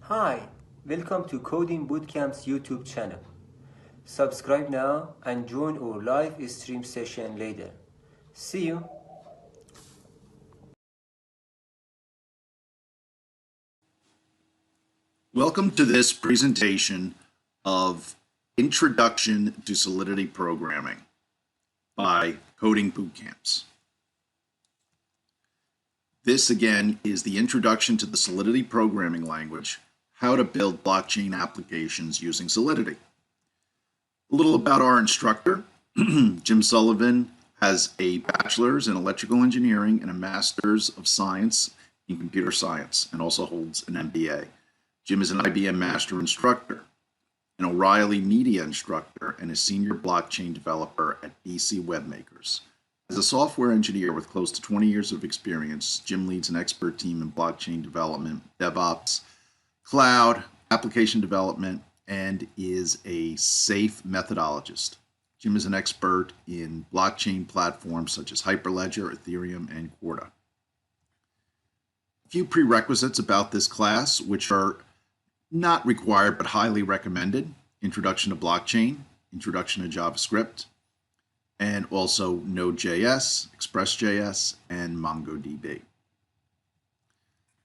Hi, welcome to Coding Bootcamp's YouTube channel. Subscribe now and join our live stream session later. See you. Welcome to this presentation of Introduction to Solidity Programming by Coding Bootcamps. This again is the introduction to the Solidity programming language, how to build blockchain applications using Solidity. A little about our instructor. Jim Sullivan has a bachelor's in electrical engineering and a master's of science in computer science, and also holds an MBA. Jim is an IBM Master Instructor, an O'Reilly Media Instructor, and a Senior Blockchain Developer at BC Webmakers. As a software engineer with close to 20 years of experience, Jim leads an expert team in blockchain development, DevOps, cloud, application development, and is a safe methodologist. Jim is an expert in blockchain platforms such as Hyperledger, Ethereum, and Corda. A few prerequisites about this class, which are not required but highly recommended: introduction to blockchain, introduction to JavaScript, and also Node.js, Express.js, and MongoDB.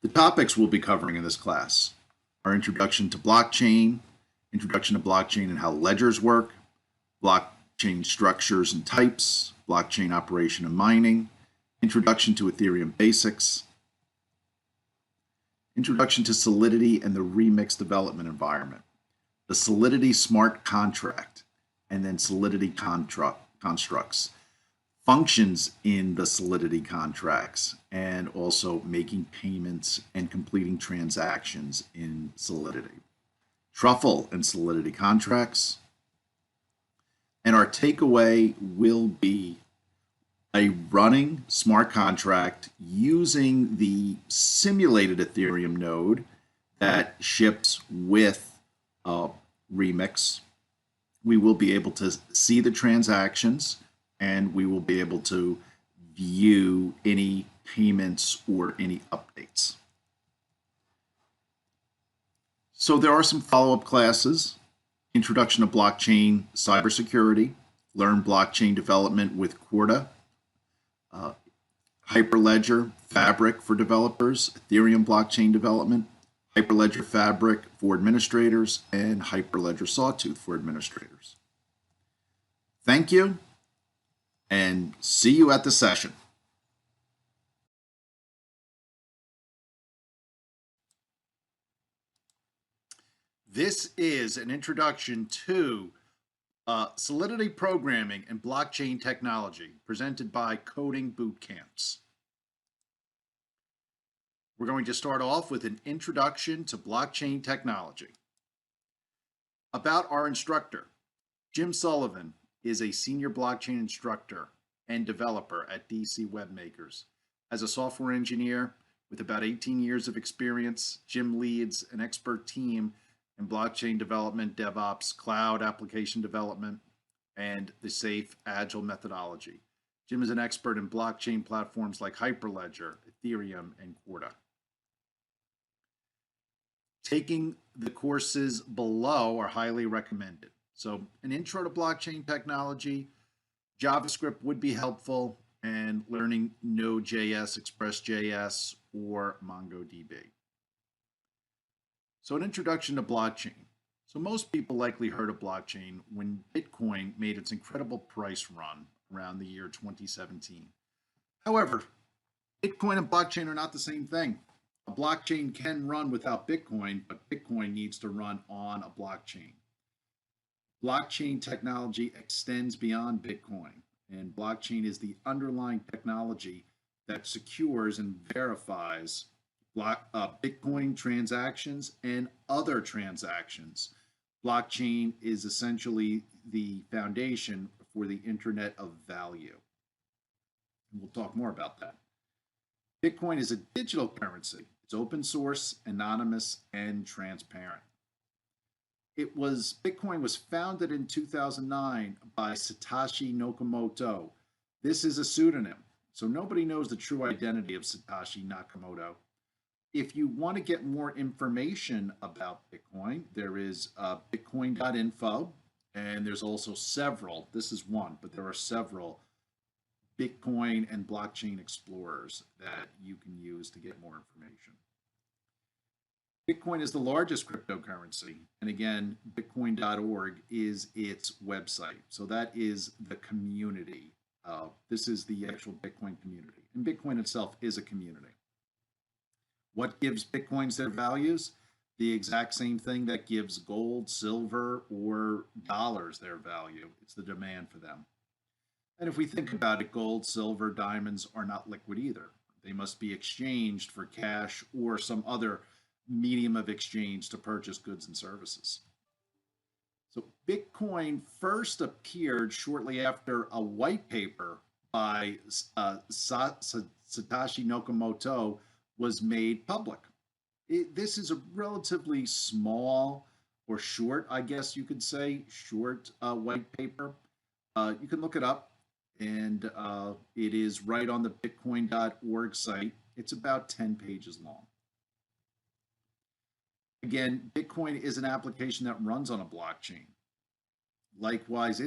The topics we'll be covering in this class are introduction to blockchain and how ledgers work, blockchain structures and types, blockchain operation and mining, introduction to Ethereum Basics, introduction to Solidity and the Remix development environment, the Solidity smart contract, and then Solidity constructs, functions in the Solidity contracts, and also making payments and completing transactions in Solidity, Truffle and Solidity contracts. And our takeaway will be a running smart contract using the simulated Ethereum node that ships with Remix. We will be able to see the transactions, and we will be able to view any payments or any updates. So there are some follow-up classes: Introduction to Blockchain Cybersecurity, Learn Blockchain Development with Corda, Hyperledger Fabric for developers, Ethereum blockchain development, Hyperledger Fabric for administrators, and Hyperledger Sawtooth for administrators. Thank you, and see you at the session. This is an introduction to Solidity Programming and Blockchain Technology, presented by Coding Bootcamps. We're going to start off with an introduction to blockchain technology. About our instructor: Jim Sullivan is a senior blockchain instructor and developer at BC Webmakers. As a software engineer with about 18 years of experience, Jim leads an expert team in blockchain development, DevOps, cloud application development, and the safe, agile methodology. Jim is an expert in blockchain platforms like Hyperledger, Ethereum, and Corda. Taking the courses below are highly recommended. So an intro to blockchain technology, JavaScript would be helpful, and learning Node.js, Express.js, or MongoDB. So an introduction to blockchain. So most people likely heard of blockchain when Bitcoin made its incredible price run around the year 2017. However, Bitcoin and blockchain are not the same thing. A blockchain can run without Bitcoin, but Bitcoin needs to run on a blockchain. Blockchain technology extends beyond Bitcoin, and blockchain is the underlying technology that secures and verifies Bitcoin transactions and other transactions. Blockchain is essentially the foundation for the Internet of Value. And we'll talk more about that. Bitcoin is a digital currency. It's open source, anonymous, and transparent. Bitcoin was founded in 2009 by Satoshi Nakamoto. This is a pseudonym, so nobody knows the true identity of Satoshi Nakamoto. If you want to get more information about Bitcoin, there is bitcoin.info, and there's also several, this is one, but there are several Bitcoin and blockchain explorers that you can use to get more information. Bitcoin is the largest cryptocurrency, and again, bitcoin.org is its website. So that is the community. This is the actual Bitcoin community, and Bitcoin itself is a community. What gives Bitcoins their values? The exact same thing that gives gold, silver, or dollars their value. It's the demand for them. And if we think about it, gold, silver, diamonds are not liquid either. They must be exchanged for cash or some other medium of exchange to purchase goods and services. So Bitcoin first appeared shortly after a white paper by Satoshi Nakamoto was made public. This is a relatively small or short, I guess you could say, short white paper. You can look it up, and it is right on the bitcoin.org site. It's about 10 pages long. Again, Bitcoin is an application that runs on a blockchain. Likewise,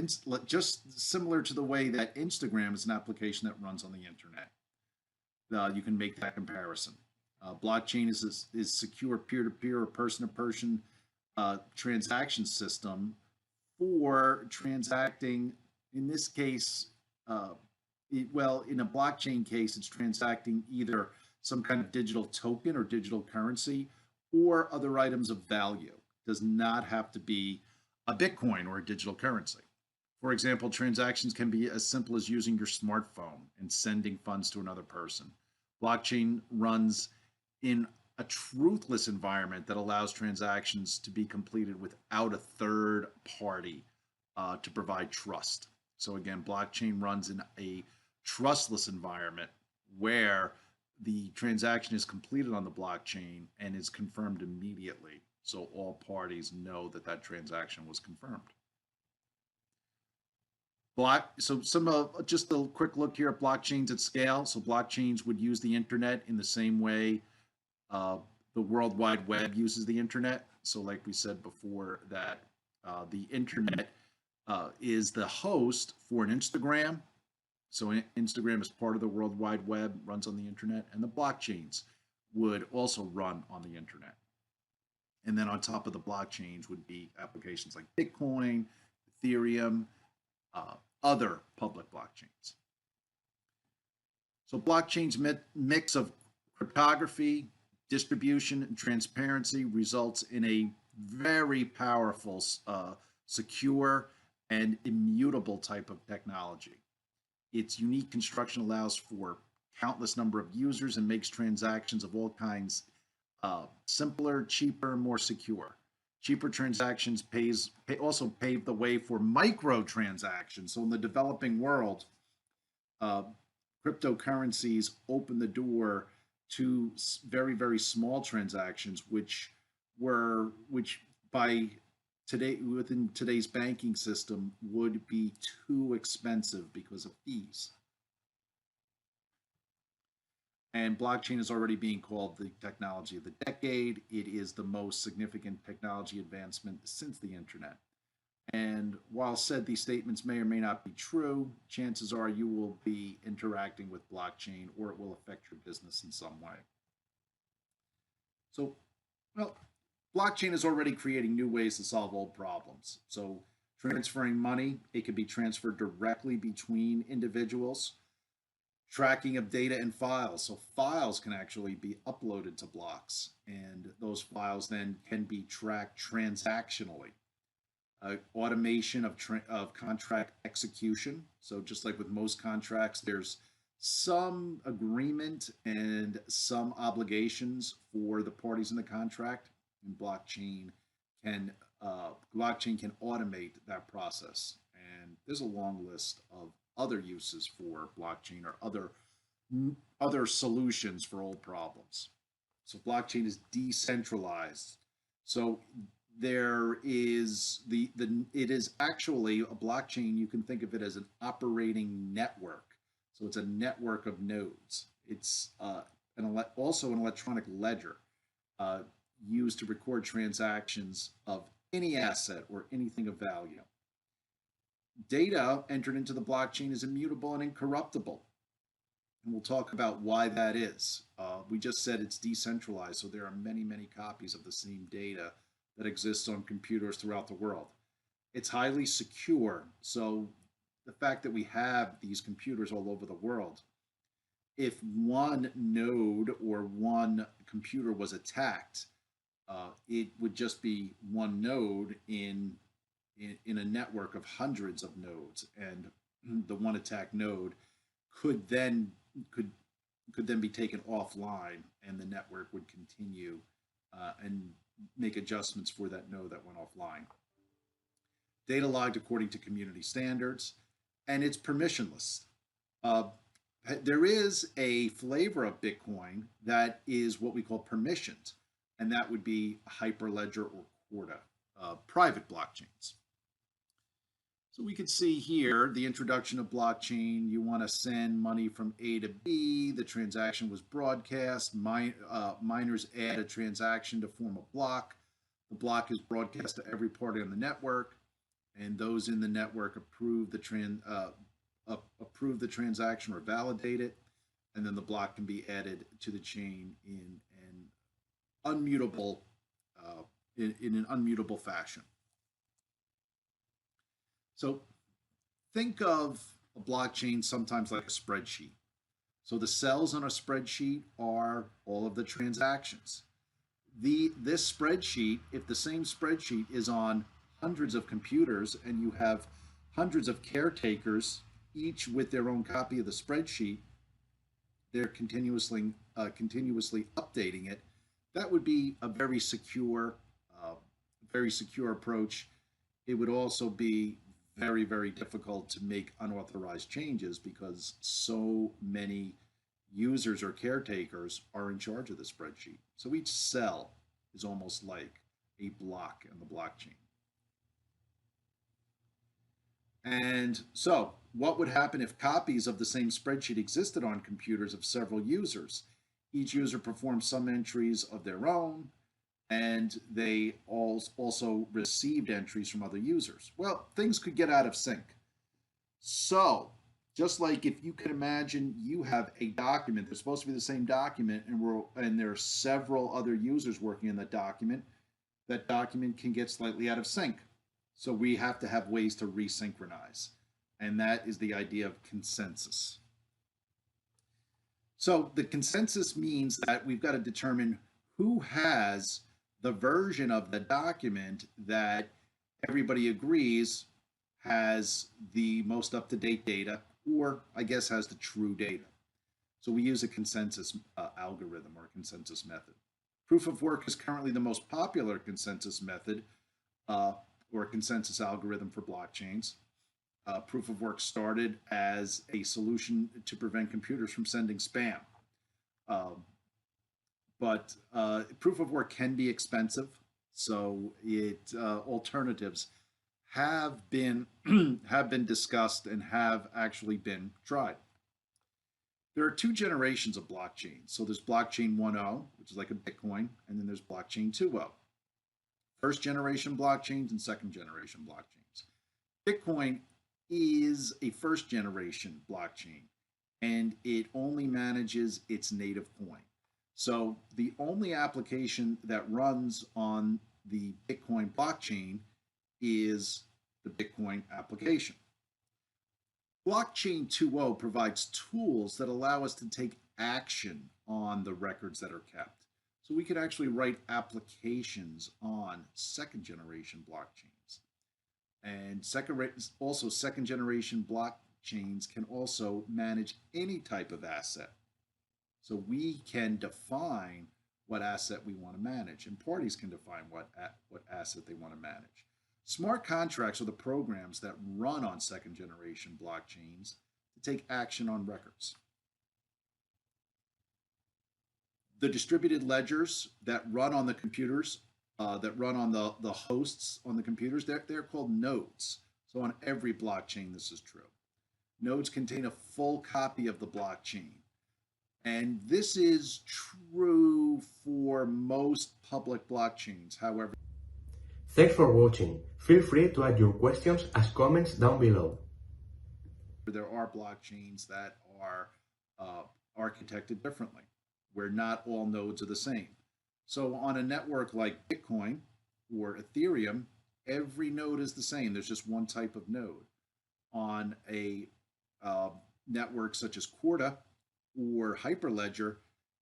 just similar to the way that Instagram is an application that runs on the internet. You can make that comparison. Blockchain is secure peer-to-peer or person-to-person transaction system for transacting, in this case, in a blockchain case, it's transacting either some kind of digital token or digital currency or other items of value. It does not have to be a Bitcoin or a digital currency. For example, transactions can be as simple as using your smartphone and sending funds to another person. Blockchain runs in a truthless environment that allows transactions to be completed without a third party to provide trust. So again, blockchain runs in a trustless environment where the transaction is completed on the blockchain and is confirmed immediately. So all parties know that that transaction was confirmed. Just a quick look here at blockchains at scale. So blockchains would use the internet in the same way the World Wide Web uses the internet. So like we said before, that the internet is the host for an Instagram. So Instagram is part of the World Wide Web, runs on the internet, and the blockchains would also run on the internet. And then on top of the blockchains would be applications like Bitcoin, Ethereum, other public blockchains. So blockchain's mix of cryptography, distribution, and transparency results in a very powerful, secure, and immutable type of technology. Its unique construction allows for countless number of users and makes transactions of all kinds simpler, cheaper, more secure. Cheaper transactions also pave the way for microtransactions. So in the developing world, cryptocurrencies open the door to very, very small transactions, which by today, within today's banking system, would be too expensive because of fees. And blockchain is already being called the technology of the decade. It is the most significant technology advancement since the internet. And while said these statements may or may not be true, chances are you will be interacting with blockchain or it will affect your business in some way. So, well, blockchain is already creating new ways to solve old problems. So transferring money, it can be transferred directly between individuals. Tracking of data and files. So files can actually be uploaded to blocks, and those files then can be tracked transactionally. Automation of contract execution. So just like with most contracts, there's some agreement and some obligations for the parties in the contract, and blockchain can automate that process. And there's a long list of other uses for blockchain or other solutions for old problems. So blockchain is decentralized. So there is it is actually a blockchain. You can think of it as an operating network. So it's a network of nodes. It's also an electronic ledger uh, used to record transactions of any asset or anything of value. Data entered into the blockchain is immutable and incorruptible. And we'll talk about why that is. We just said it's decentralized, so there are many, many copies of the same data that exists on computers throughout the world. It's highly secure, so the fact that we have these computers all over the world, if one node or one computer was attacked, it would just be one node in a network of hundreds of nodes, and the one attacked node could then be taken offline, and the network would continue and make adjustments for that node that went offline. Data logged according to community standards, and it's permissionless. There is a flavor of Bitcoin that is what we call permissioned, and that would be Hyperledger or Corda, private blockchains. So we can see here the introduction of blockchain. You want to send money from A to B. The transaction was broadcast. Miners add a transaction to form a block. The block is broadcast to every party on the network, and those in the network approve the transaction or validate it, and then the block can be added to the chain in an unmutable fashion. So think of a blockchain sometimes like a spreadsheet. So the cells on a spreadsheet are all of the transactions. This spreadsheet, if the same spreadsheet is on hundreds of computers and you have hundreds of caretakers, each with their own copy of the spreadsheet, they're continuously updating it. That would be a very secure approach. It would also be very, very difficult to make unauthorized changes because so many users or caretakers are in charge of the spreadsheet. So each cell is almost like a block in the blockchain. And so what would happen if copies of the same spreadsheet existed on computers of several users? Each user performed some entries of their own, and they also received entries from other users. Well, things could get out of sync. So just like if you can imagine you have a document that's supposed to be the same document, and there are several other users working in that document can get slightly out of sync. So we have to have ways to resynchronize, and that is the idea of consensus. So the consensus means that we've got to determine who has the version of the document that everybody agrees has the most up-to-date data, or I guess has the true data. So we use a consensus algorithm or consensus method. Proof of work is currently the most popular consensus method or consensus algorithm for blockchains. Proof of work started as a solution to prevent computers from sending spam. But proof of work can be expensive, so alternatives have been discussed and have actually been tried. There are two generations of blockchains. So there's blockchain 1.0, which is like a Bitcoin, and then there's blockchain 2.0. First generation blockchains and second generation blockchains. Bitcoin is a first generation blockchain, and it only manages its native coin. So the only application that runs on the Bitcoin blockchain is the Bitcoin application. Blockchain 2.0 provides tools that allow us to take action on the records that are kept. So we could actually write applications on second generation blockchains. And second generation blockchains can also manage any type of asset. So we can define what asset we want to manage, and parties can define what asset they want to manage. Smart contracts are the programs that run on second generation blockchains to take action on records. The distributed ledgers that run on the computers, that run on the hosts on the computers, they're called nodes. So on every blockchain, this is true. Nodes contain a full copy of the blockchain. And this is true for most public blockchains. However, thanks for watching. Feel free to add your questions as comments down below. there are blockchains that are architected differently, where not all nodes are the same. So on a network like Bitcoin or Ethereum, every node is the same. There's just one type of node. On a network such as Corda or Hyperledger,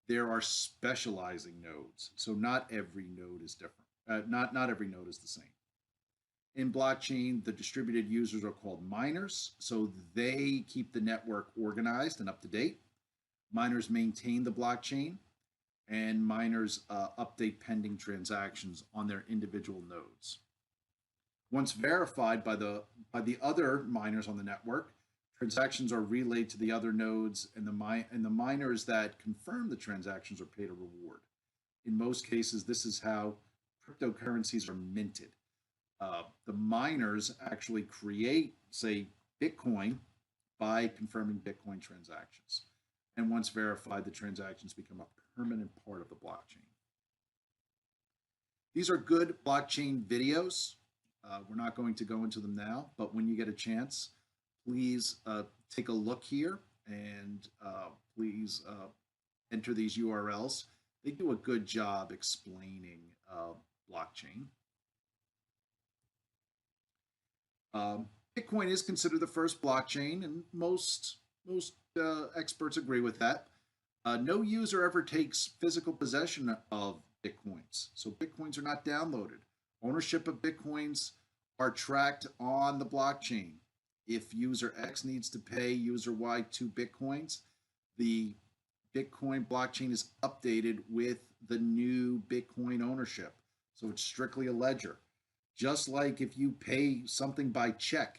there are specializing nodes. So not every node is different. Not every node is the same. In blockchain, the distributed users are called miners, so they keep the network organized and up to date. Miners maintain the blockchain, and miners update pending transactions on their individual nodes. Once verified by the other miners on the network, transactions are relayed to the other nodes, and the miners that confirm the transactions are paid a reward. In most cases, this is how cryptocurrencies are minted. The miners actually create, say, Bitcoin by confirming Bitcoin transactions. And once verified, the transactions become a permanent part of the blockchain. These are good blockchain videos. We're not going to go into them now, but when you get a chance, please take a look here and please enter these URLs. They do a good job explaining blockchain. Bitcoin is considered the first blockchain, and most experts agree with that. No user ever takes physical possession of Bitcoins, so Bitcoins are not downloaded. Ownership of Bitcoins are tracked on the blockchain. If user X needs to pay user Y 2 Bitcoins, the Bitcoin blockchain is updated with the new Bitcoin ownership. So it's strictly a ledger. Just like if you pay something by check,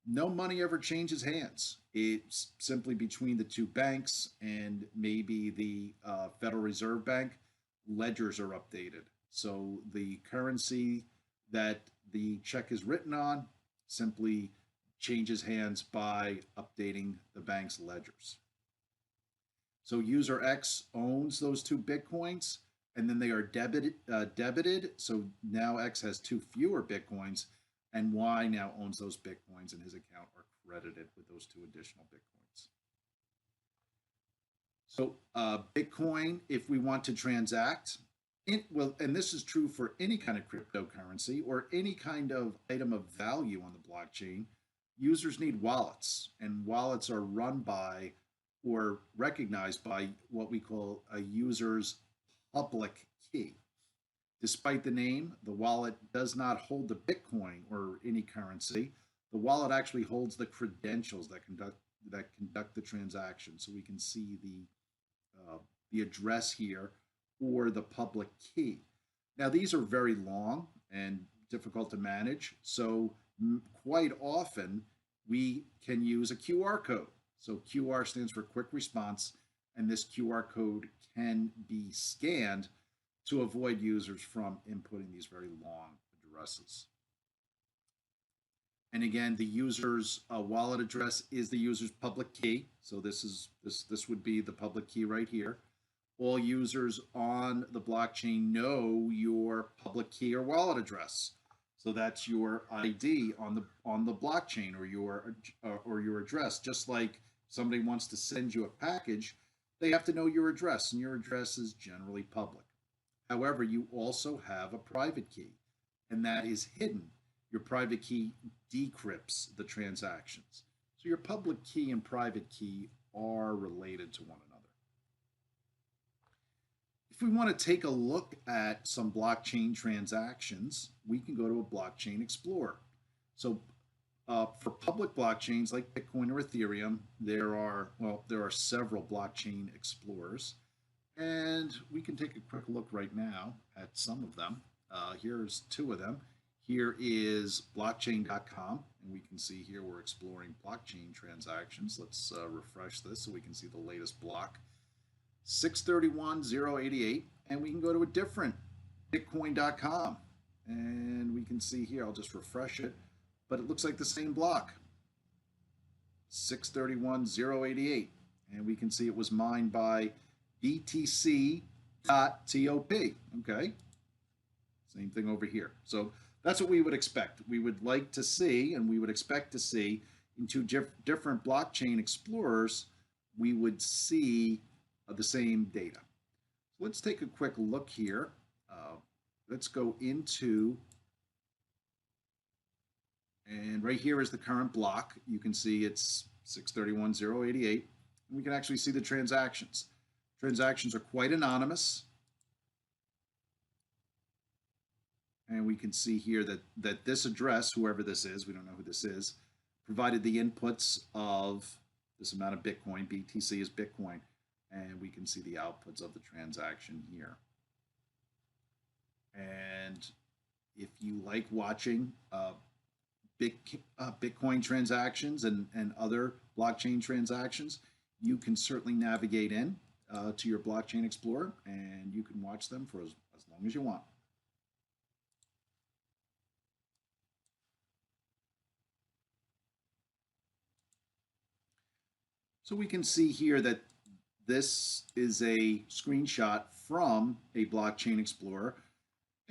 no money ever changes hands. It's simply between the two banks and maybe the Federal Reserve Bank. Ledgers are updated. So the currency that the check is written on simply changes hands by updating the bank's ledgers. So user X owns those 2 Bitcoins, and then they are debited. So now X has 2 fewer Bitcoins, and Y now owns those Bitcoins, and his account are credited with those 2 additional Bitcoins. So Bitcoin, if we want to transact, and this is true for any kind of cryptocurrency or any kind of item of value on the blockchain, users need wallets, and wallets are run by or recognized by what we call a user's public key. Despite the name, the wallet does not hold the Bitcoin or any currency. The wallet actually holds the credentials that conduct the transaction. So we can see the address here or the public key. Now these are very long and difficult to manage. So quite often we can use a QR code. So QR stands for quick response, and this QR code can be scanned to avoid users from inputting these very long addresses. And again, the user's wallet address is the user's public key. So this would be the public key right here. All users on the blockchain know your public key or wallet address. So that's your ID on the blockchain or your address. Just like somebody wants to send you a package, they have to know your address, and your address is generally public. However, you also have a private key, and that is hidden. Your private key decrypts the transactions. So your public key and private key are related to one another. If we want to take a look at some blockchain transactions, we can go to a blockchain explorer. So for public blockchains like Bitcoin or Ethereum, there are several blockchain explorers, and we can take a quick look right now at some of them. Here's 2 of them. Here is blockchain.com, and we can see here we're exploring blockchain transactions. Let's refresh this so we can see the latest block. 631,088, and we can go to a different bitcoin.com, and we can see here, I'll just refresh it, but it looks like the same block, 631,088, And we can see it was mined by BTC.top. Okay. Same thing over here. So that's what we would expect. We would like to see, and we would expect to see in two different blockchain explorers, we would see the same data. So let's take a quick look here. Let's go into, and right here is the current block. You can see it's 631.088, and we can actually see the transactions. Transactions are quite anonymous. And we can see here that this address, whoever this is, we don't know who this is, provided the inputs of this amount of Bitcoin. BTC is Bitcoin. And we can see the outputs of the transaction here. And if you like watching Bitcoin transactions and other blockchain transactions, you can certainly navigate in to your Blockchain Explorer, and you can watch them for as long as you want. So we can see here that this is a screenshot from a Blockchain Explorer.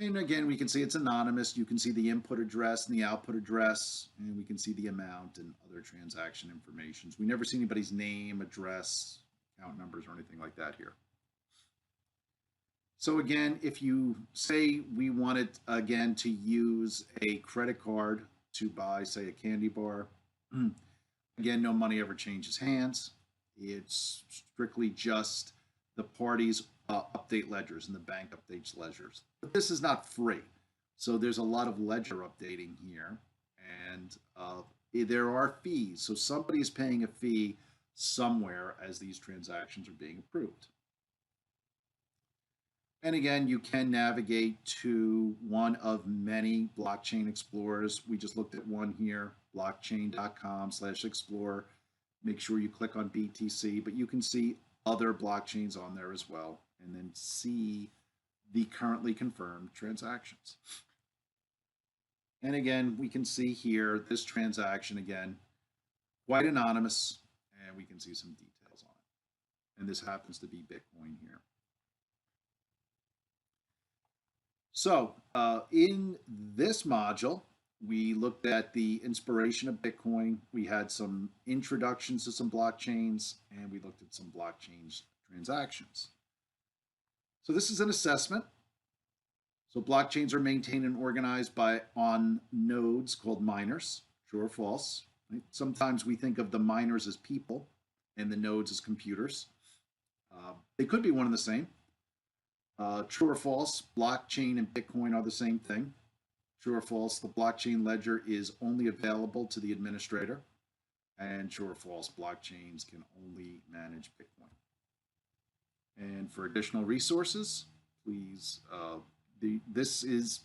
And again, we can see it's anonymous. You can see the input address and the output address, and we can see the amount and other transaction information. We never see anybody's name, address, account numbers, or anything like that here. So again, if you say we wanted, again, to use a credit card to buy, say, a candy bar, again, no money ever changes hands. It's strictly just the parties update ledgers and the bank updates ledgers. But this is not free. So there's a lot of ledger updating here. And there are fees. So somebody is paying a fee somewhere as these transactions are being approved. And again, you can navigate to one of many blockchain explorers. We just looked at one here, blockchain.com/explorer. Make sure you click on BTC, but you can see other blockchains on there as well, and then see the currently confirmed transactions. And again, we can see here this transaction, again, quite anonymous, and we can see some details on it. And this happens to be Bitcoin here. So in this module, we looked at the inspiration of Bitcoin. We had some introductions to some blockchains, and we looked at some blockchain transactions. So this is an assessment. So blockchains are maintained and organized on nodes called miners, true or false. Right? Sometimes we think of the miners as people and the nodes as computers. They could be one and the same. True or false, blockchain and Bitcoin are the same thing. True or false, the blockchain ledger is only available to the administrator. And true or false, blockchains can only manage Bitcoin. And for additional resources, please, this is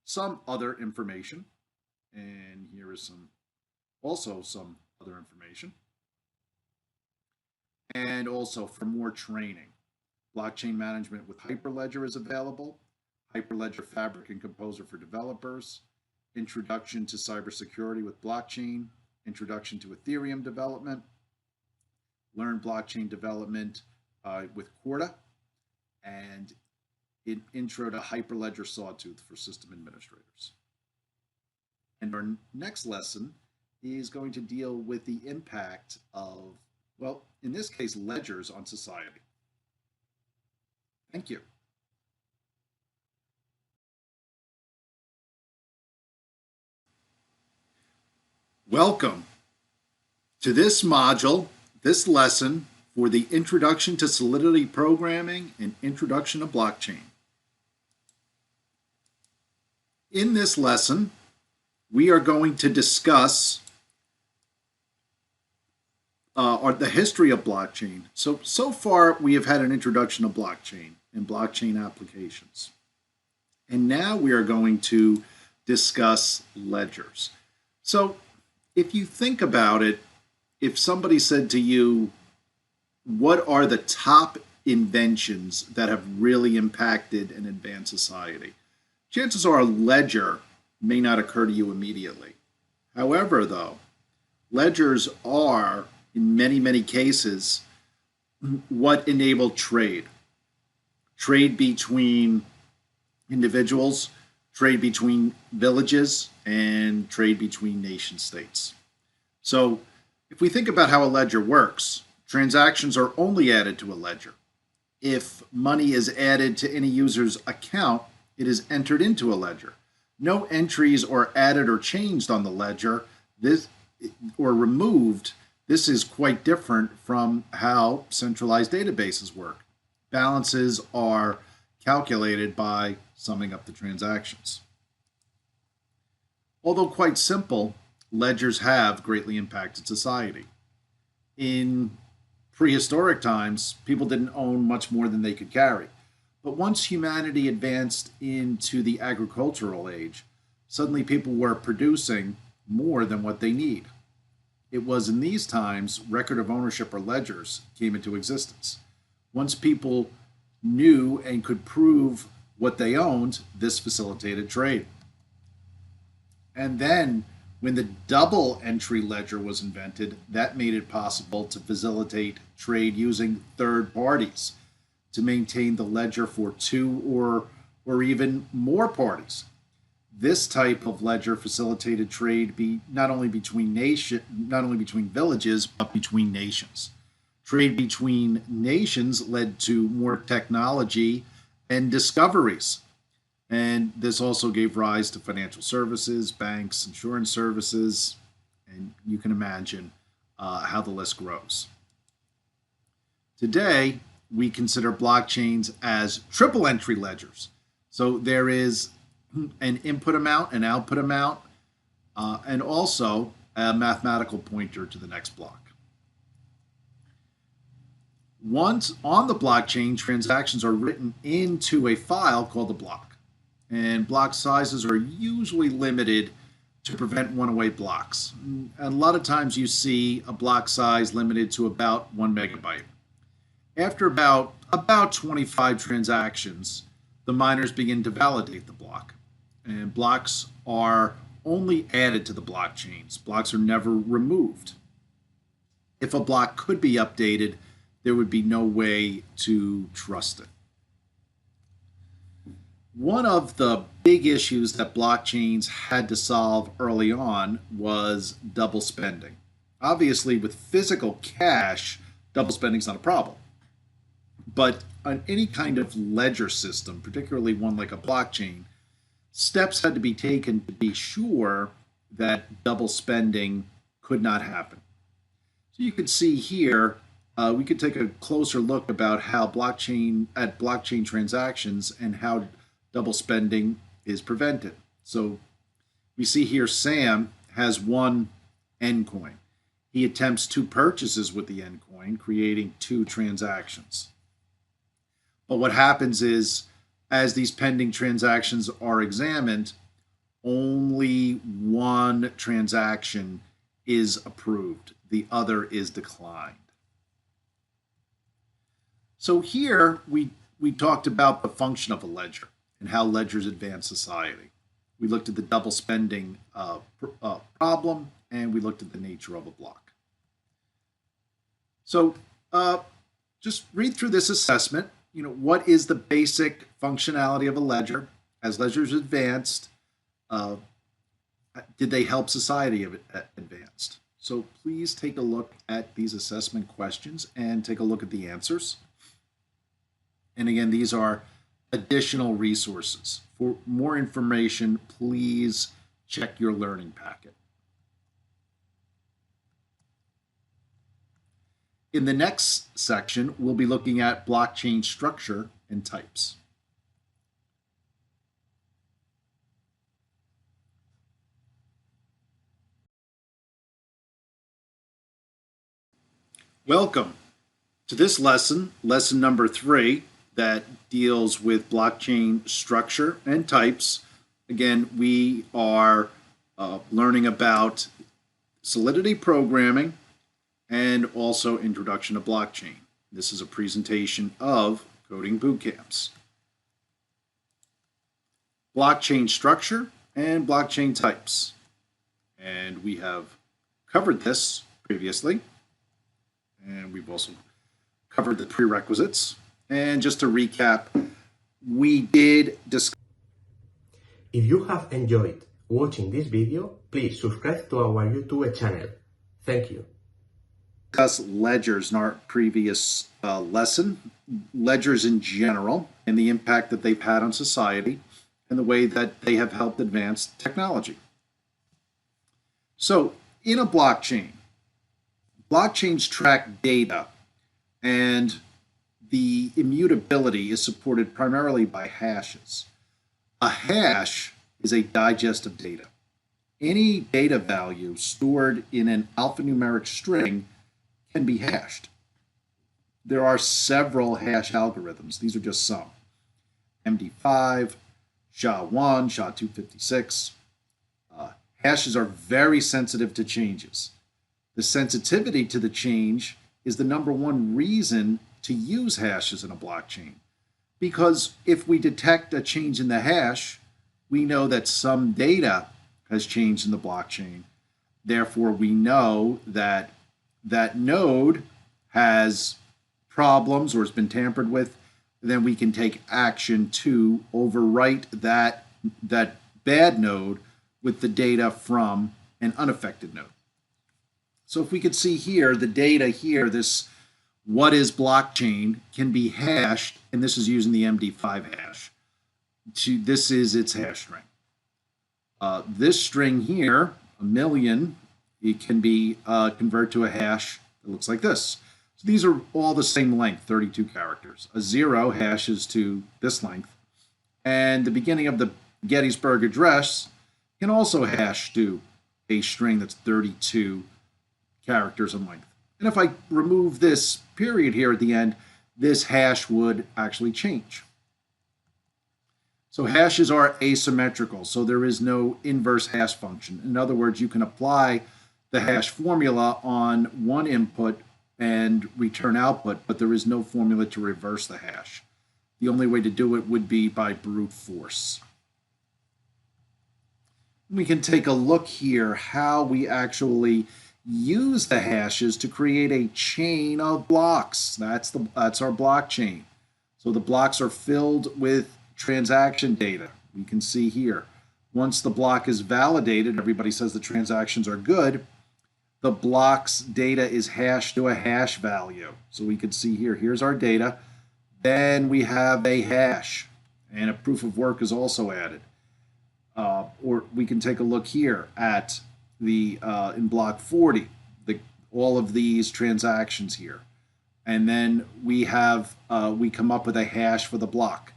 some other information. And here is also some other information. And also for more training. Blockchain management with Hyperledger is available. Hyperledger Fabric and Composer for developers. Introduction to cybersecurity with blockchain. Introduction to Ethereum development. Learn blockchain development with Corda. And intro to Hyperledger Sawtooth for system administrators. And our next lesson is going to deal with the impact of, well, in this case, ledgers on society. Thank you. Welcome to this module, this lesson for the Introduction to Solidity Programming and Introduction to Blockchain. In this lesson, we are going to discuss the history of blockchain. So far, we have had an introduction to blockchain and blockchain applications. And now we are going to discuss ledgers. So if you think about it, if somebody said to you, what are the top inventions that have really impacted and advanced society? Chances are a ledger may not occur to you immediately. However, though, ledgers are in many cases, what enabled trade. Trade between individuals, trade between villages, and trade between nation states. So if we think about how a ledger works, transactions are only added to a ledger. If money is added to any user's account, it is entered into a ledger. No entries are added or changed on the ledger or removed. This is quite different from how centralized databases work. Balances are calculated by summing up the transactions. Although quite simple, ledgers have greatly impacted society. In prehistoric times, people didn't own much more than they could carry. But once humanity advanced into the agricultural age, suddenly people were producing more than what they need. It was in these times record of ownership or ledgers came into existence. Once people knew and could prove what they owned, this facilitated trade. And then when the double entry ledger was invented, that made it possible to facilitate trade using third parties to maintain the ledger for two or even more parties. This type of ledger facilitated trade not only between villages, but between nations. Trade between nations led to more technology and discoveries. And this also gave rise to financial services, banks, insurance services, and you can imagine how the list grows. Today, we consider blockchains as triple entry ledgers. So there is an input amount, an output amount, and also a mathematical pointer to the next block. Once on the blockchain, transactions are written into a file called a block. And block sizes are usually limited to prevent one-way blocks. And a lot of times you see a block size limited to about 1 megabyte. After about 25 transactions, the miners begin to validate the block. And blocks are only added to the blockchains. Blocks are never removed. If a block could be updated, there would be no way to trust it. One of the big issues that blockchains had to solve early on was double spending. Obviously, with physical cash, double spending is not a problem. But on any kind of ledger system, particularly one like a blockchain, steps had to be taken to be sure that double spending could not happen. So you can see here, we could take a closer look about how blockchain transactions and how double spending is prevented. So we see here Sam has one N coin. He attempts 2 purchases with the N coin, creating 2 transactions. But what happens is, as these pending transactions are examined, only one transaction is approved. The other is declined. So here we talked about the function of a ledger and how ledgers advance society. We looked at the double spending problem, and we looked at the nature of a block. So just read through this assessment. What is the basic functionality of a ledger? As ledgers advanced, did they help society advance? So please take a look at these assessment questions and take a look at the answers. And again, these are additional resources. For more information, please check your learning packet. In the next section, we'll be looking at blockchain structure and types. Welcome to this lesson, lesson number 3, that deals with blockchain structure and types. Again, we are learning about Solidity Programming and also Introduction to Blockchain. This is a presentation of Coding Bootcamps. Blockchain structure and blockchain types. And we have covered this previously. And we've also covered the prerequisites. And just to recap, we did discuss. If you have enjoyed watching this video, please subscribe to our YouTube channel. Thank you. Discuss ledgers in our previous lesson, ledgers in general, and the impact that they've had on society and the way that they have helped advance technology. So in a blockchain, blockchains track data, and the immutability is supported primarily by hashes. A hash is a digest of data. Any data value stored in an alphanumeric string can be hashed. There are several hash algorithms. These are just some. MD5, SHA-1, SHA-256. Hashes are very sensitive to changes. The sensitivity to the change is the number one reason to use hashes in a blockchain. Because if we detect a change in the hash, we know that some data has changed in the blockchain. Therefore, we know that that node has problems or has been tampered with. Then we can take action to overwrite that bad node with the data from an unaffected node. So if we could see here, the data here, this what is blockchain can be hashed, and this is using the MD5 hash. This is its hash string. This string here, 1,000,000, it can be converted to a hash that looks like this. So these are all the same length, 32 characters. A 0 hashes to this length, and the beginning of the Gettysburg Address can also hash to a string that's 32 characters in length. And if I remove this period here at the end, this hash would actually change. So hashes are asymmetrical, so there is no inverse hash function. In other words, you can apply the hash formula on one input and return output, but there is no formula to reverse the hash. The only way to do it would be by brute force. We can take a look here how we actually use the hashes to create a chain of blocks. That's our blockchain. So the blocks are filled with transaction data. We can see here. Once the block is validated, everybody says the transactions are good. The block's data is hashed to a hash value. So we can see here, here's our data. Then we have a hash, and a proof of work is also added. Or we can take a look here at the in block 40, all of these transactions here. And then we have we come up with a hash for the block.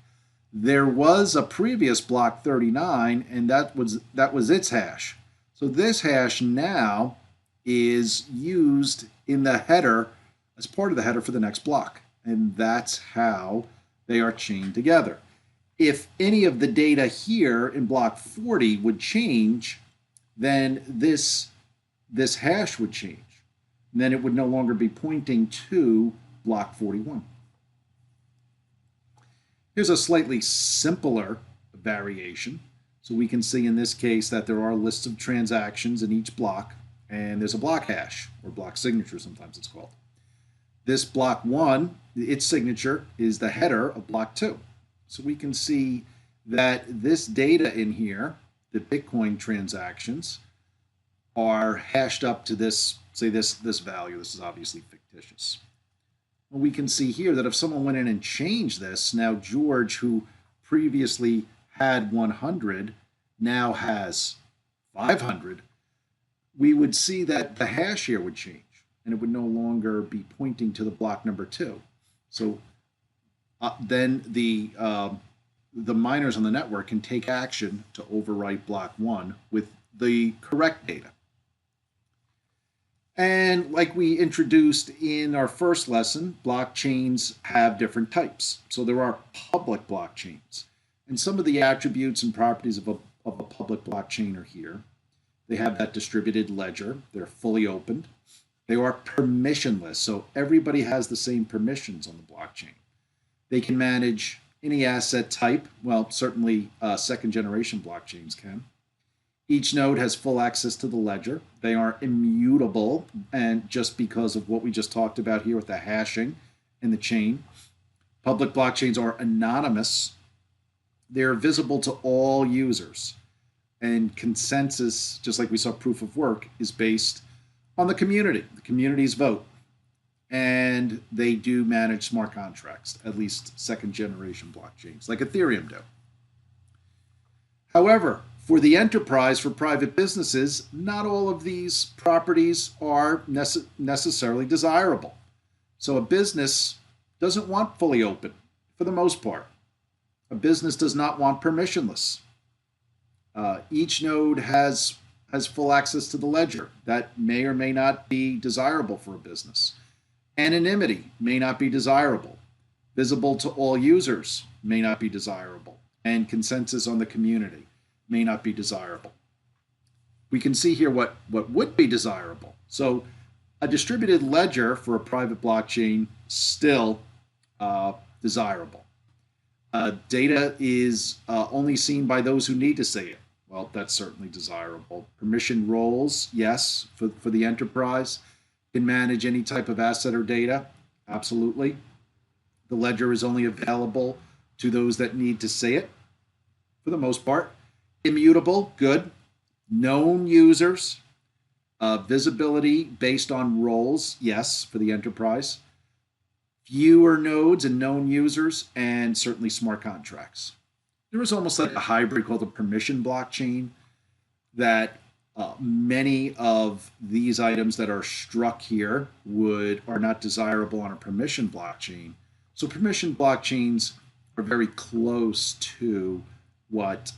There was a previous block 39, and that was its hash. So this hash now is used in the header as part of the header for the next block. And that's how they are chained together. If any of the data here in block 40 would change, then this hash would change. And then it would no longer be pointing to block 41. Here's a slightly simpler variation. So we can see in this case that there are lists of transactions in each block, and there's a block hash, or block signature sometimes it's called. This block 1, its signature is the header of block 2. So we can see that this data in here, the Bitcoin transactions, are hashed up to this, say this value. This is obviously fictitious. Well, we can see here that if someone went in and changed this, now George, who previously had 100, now has 500, we would see that the hash here would change, and it would no longer be pointing to the block number 2. So then the miners on the network can take action to overwrite block 1 with the correct data. And like we introduced in our first lesson, blockchains have different types. So there are public blockchains. And some of the attributes and properties of a public blockchain are here. They have that distributed ledger. They're fully opened. They are permissionless, so everybody has the same permissions on the blockchain. They can manage any asset type. Well, certainly second-generation blockchains can. Each node has full access to the ledger. They are immutable, and just because of what we just talked about here with the hashing in the chain. Public blockchains are anonymous. They're visible to all users. And consensus, just like we saw proof of work, is based on the community's vote. And they do manage smart contracts, at least second generation blockchains, like Ethereum do. However, for the enterprise, for private businesses, not all of these properties are necessarily desirable. So a business doesn't want fully open, for the most part. A business does not want permissionless. Each node has full access to the ledger. That may or may not be desirable for a business. Anonymity may not be desirable. Visible to all users may not be desirable. And consensus on the community may not be desirable. We can see here what would be desirable. So a distributed ledger for a private blockchain, still desirable. Data is only seen by those who need to see it. Well, that's certainly desirable. Permission roles, yes, for the enterprise. Can manage any type of asset or data, absolutely. The ledger is only available to those that need to see it, for the most part. Immutable, good. Known users, visibility based on roles, yes, for the enterprise. Fewer nodes and known users, and certainly smart contracts. There was almost like a hybrid called a permission blockchain that many of these items that are struck here are not desirable on a permission blockchain. So permission blockchains are very close to what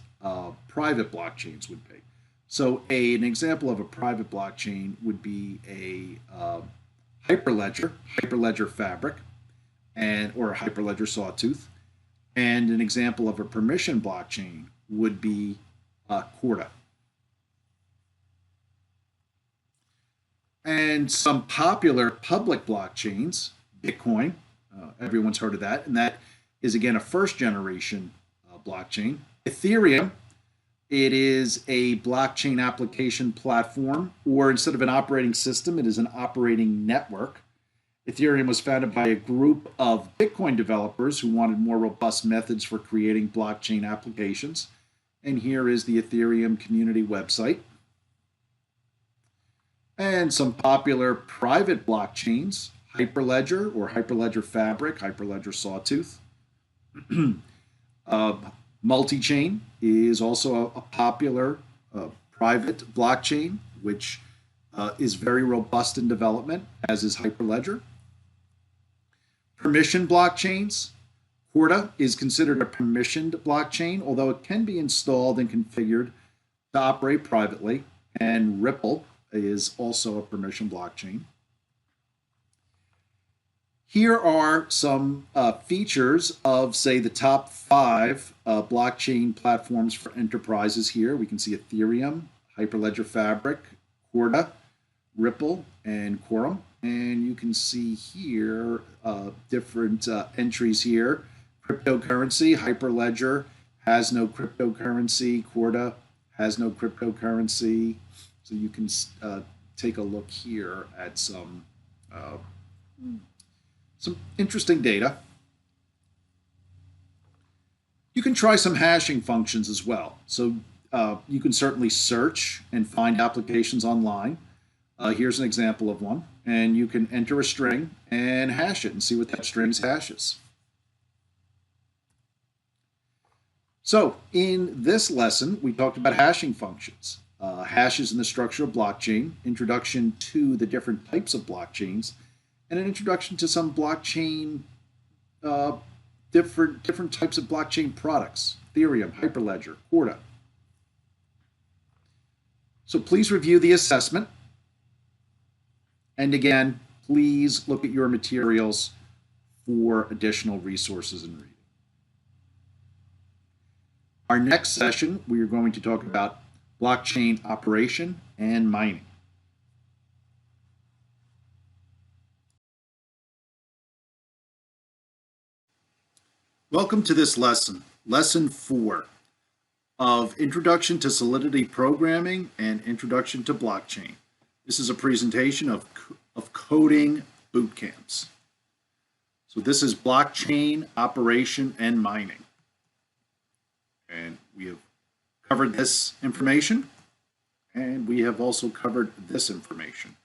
private blockchains would be. So an example of a private blockchain would be a Hyperledger Fabric, or a Hyperledger Sawtooth. And an example of a permission blockchain would be Corda. And some popular public blockchains, Bitcoin, everyone's heard of that, and that is again a first generation blockchain. Ethereum, it is a blockchain application platform, or instead of an operating system, it is an operating network. Ethereum was founded by a group of Bitcoin developers who wanted more robust methods for creating blockchain applications. And here is the Ethereum community website. And some popular private blockchains, Hyperledger or Hyperledger Fabric, Hyperledger Sawtooth. Multi-chain is also a popular private blockchain, which is very robust in development, as is Hyperledger. Permission blockchains. Corda is considered a permissioned blockchain, although it can be installed and configured to operate privately. And Ripple is also a permission blockchain. Here are some features of, say, the top 5 blockchain platforms for enterprises here. We can see Ethereum, Hyperledger Fabric, Corda, Ripple, and Quorum. And you can see here different entries here. Cryptocurrency, Hyperledger has no cryptocurrency. Corda has no cryptocurrency. So you can take a look here at some interesting data. You can try some hashing functions as well. So you can certainly search and find applications online. Here's an example of one. And you can enter a string and hash it and see what that string hashes. So in this lesson, we talked about hashing functions. Hashes in the structure of blockchain, introduction to the different types of blockchains, and an introduction to some blockchain, different types of blockchain products, Ethereum, Hyperledger, Corda. So please review the assessment. And again, please look at your materials for additional resources and reading. Our next session, we are going to talk about blockchain operation and mining. Welcome to this lesson, Lesson 4, of Introduction to Solidity Programming and Introduction to Blockchain. This is a presentation of coding boot camps. So this is blockchain operation and mining. And we have covered this information, and we have also covered this information.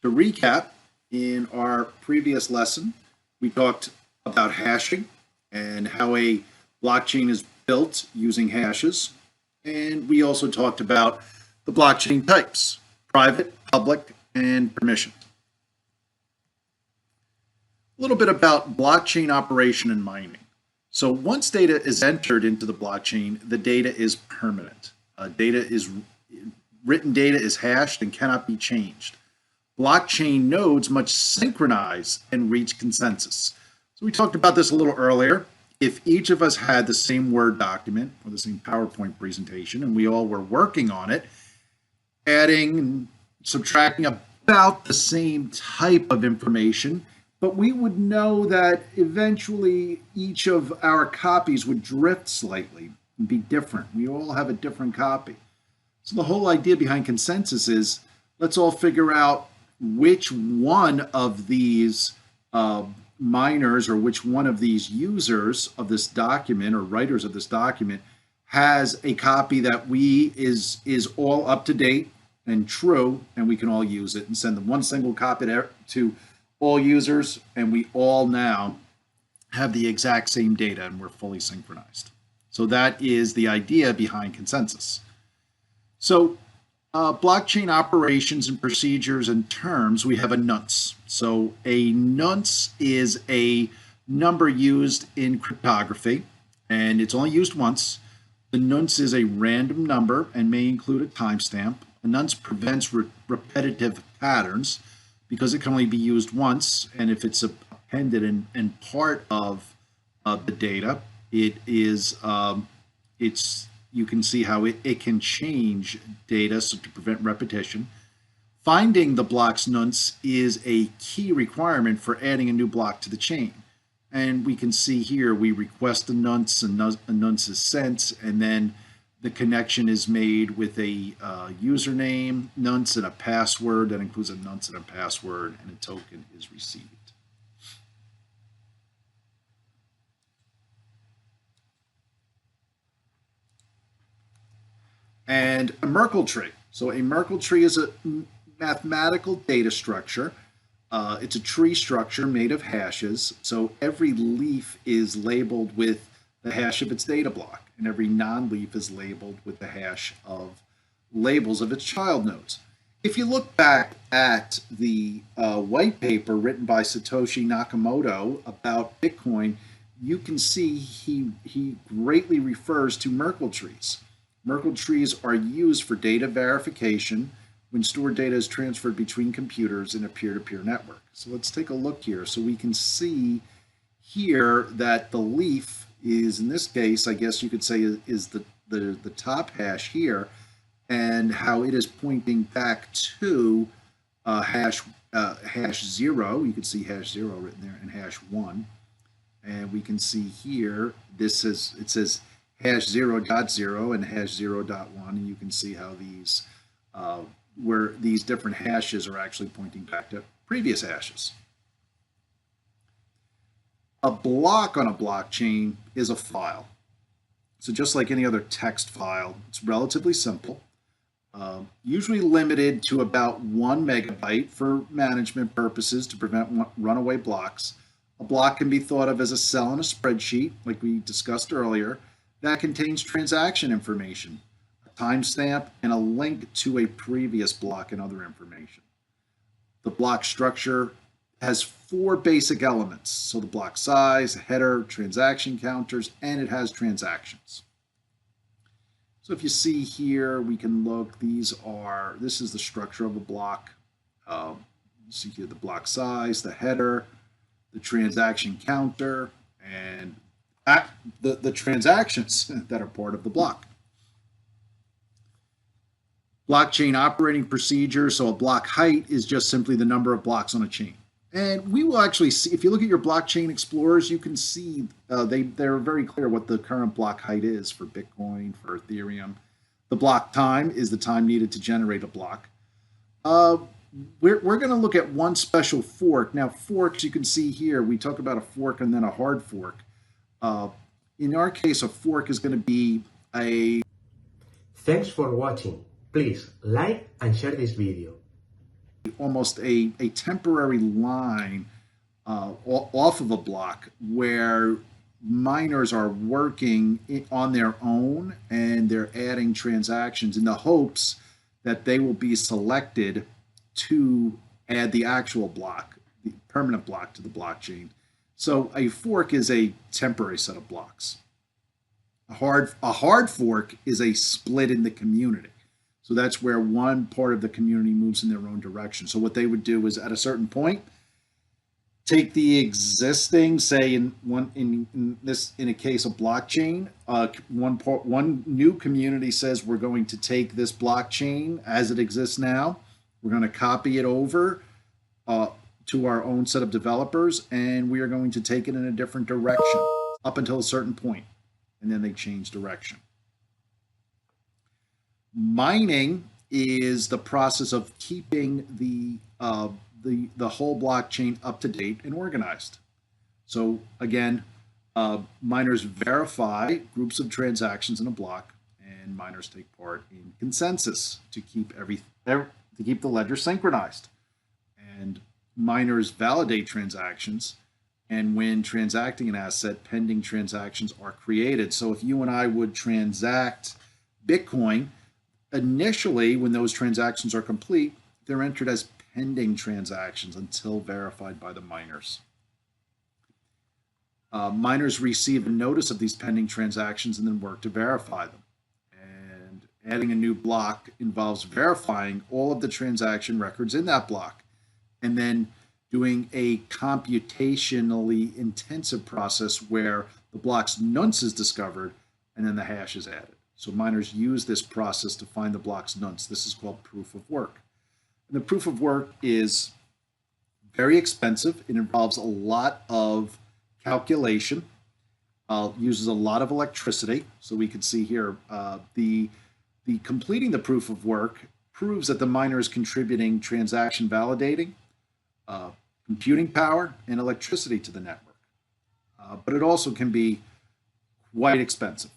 To recap, in our previous lesson, we talked about hashing and how a blockchain is built using hashes. And we also talked about the blockchain types: private, public, and permission. A little bit about blockchain operation and mining. So once data is entered into the blockchain, the data is permanent. Written data is hashed and cannot be changed. Blockchain nodes must synchronize and reach consensus. So we talked about this a little earlier. If each of us had the same Word document or the same PowerPoint presentation and we all were working on it, adding and subtracting about the same type of information, but we would know that eventually each of our copies would drift slightly and be different. We all have a different copy. So the whole idea behind consensus is, let's all figure out which one of these miners or which one of these users of this document or writers of this document has a copy that is all up to date and true, and we can all use it and send them one single copy to all users, and we all now have the exact same data and we're fully synchronized. So that is the idea behind consensus. So blockchain operations and procedures and terms, we have a nonce. So a nonce is a number used in cryptography, and it's only used once. The nonce is a random number and may include a timestamp. A nonce prevents repetitive patterns because it can only be used once, and if it's appended and part of the data, you can see how it can change data so to prevent repetition. Finding the block's nonce is a key requirement for adding a new block to the chain. And we can see here we request a nonce, and a nonce is sent, and then the connection is made with a username, nonce, and a password that includes a nonce and a password, and a token is received. And a Merkle tree. So a Merkle tree is a mathematical data structure. It's a tree structure made of hashes. So every leaf is labeled with the hash of its data block, and every non-leaf is labeled with the hash of labels of its child nodes. If you look back at the white paper written by Satoshi Nakamoto about Bitcoin, you can see he greatly refers to Merkle trees. Merkle trees are used for data verification when stored data is transferred between computers in a peer-to-peer network. So let's take a look here. So we can see here that the leaf is, in this case, I guess you could say, is the top hash here, and how it is pointing back to hash 0. You can see hash 0 written there, and hash 1. And we can see here, it says hash 0.0 and hash 0.1, and you can see how these where these different hashes are actually pointing back to previous hashes. A block on a blockchain is a file. So just like any other text file, it's relatively simple, usually limited to about 1 megabyte for management purposes to prevent runaway blocks. A block can be thought of as a cell in a spreadsheet, like we discussed earlier, that contains transaction information, a timestamp, and a link to a previous block and other information. The block structure has 4 basic elements. So the block size, a header, transaction counters, and it has transactions. So if you see here, we can look, this is the structure of a block. You see here the block size, the header, the transaction counter, and the transactions that are part of the block. Blockchain operating procedure. So a block height is just simply the number of blocks on a chain. And we will actually see, if you look at your blockchain explorers, you can see they're very clear what the current block height is for Bitcoin, for Ethereum. The block time is the time needed to generate a block. We're going to look at one special fork. Now, forks, you can see here, we talk about a fork and then a hard fork. In our case, a fork is going to be a... Thanks for watching. Please like and share this video. Almost a temporary line off of a block where miners are working on their own and they're adding transactions in the hopes that they will be selected to add the actual block, the permanent block to the blockchain. So a fork is a temporary set of blocks. A hard fork is a split in the community. So that's where one part of the community moves in their own direction. So what they would do is at a certain point, take the existing, say in a case of blockchain, one new community says we're going to take this blockchain as it exists now, we're going to copy it over to our own set of developers, and we are going to take it in a different direction up until a certain point, and then they change direction. Mining is the process of keeping the whole blockchain up to date and organized. So again, miners verify groups of transactions in a block, and miners take part in consensus to keep the ledger synchronized. And miners validate transactions, and when transacting an asset, pending transactions are created. So if you and I would transact Bitcoin, initially, when those transactions are complete, they're entered as pending transactions until verified by the miners. Miners receive a notice of these pending transactions and then work to verify them. And adding a new block involves verifying all of the transaction records in that block, and then doing a computationally intensive process where the block's nonce is discovered and then the hash is added. So miners use this process to find the block's nonce. This is called proof of work. And the proof of work is very expensive. It involves a lot of calculation, uses a lot of electricity. So we can see here the completing the proof of work proves that the miner is contributing transaction validating, computing power, and electricity to the network. But it also can be quite expensive.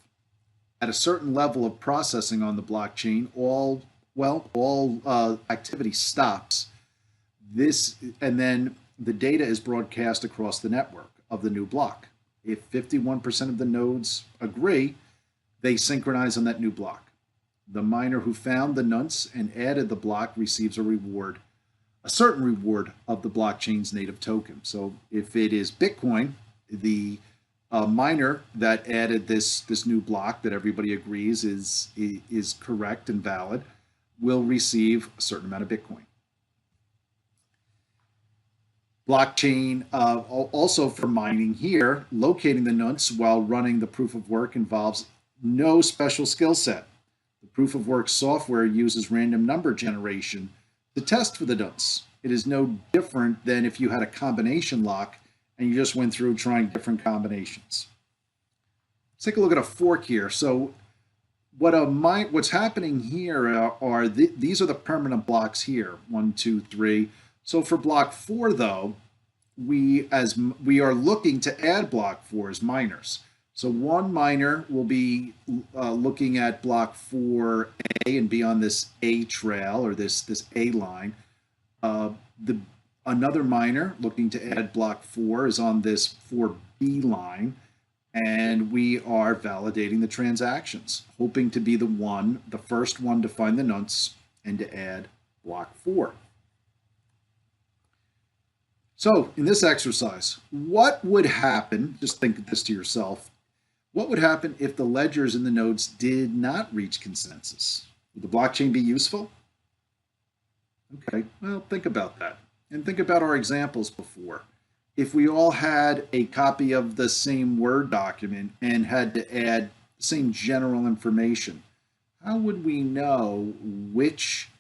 At a certain level of processing on the blockchain, all activity stops. And then the data is broadcast across the network of the new block. If 51% of the nodes agree, they synchronize on that new block. The miner who found the nonce and added the block receives a reward, a certain reward of the blockchain's native token. So if it is Bitcoin, the miner that added this new block that everybody agrees is correct and valid will receive a certain amount of Bitcoin. Blockchain also for mining here, locating the nonce while running the proof of work involves no special skill set. The proof of work software uses random number generation to test for the nonce. It is no different than if you had a combination lock and you just went through trying different combinations. Let's take a look at a fork here. So what's happening here are these are the permanent blocks here, 1, 2, 3. So for block 4, though, we are looking to add block 4 as miners. So one miner will be looking at block 4A and be on this A trail or this A line. Another miner looking to add block 4 is on this 4B line, and we are validating the transactions, hoping to be the first one to find the nonce and to add block 4. So in this exercise, what would happen, just think of this to yourself, what would happen if the ledgers in the nodes did not reach consensus? Would the blockchain be useful? Okay, well, think about that. And think about our examples before. If we all had a copy of the same Word document and had to add the same general information, how would we know which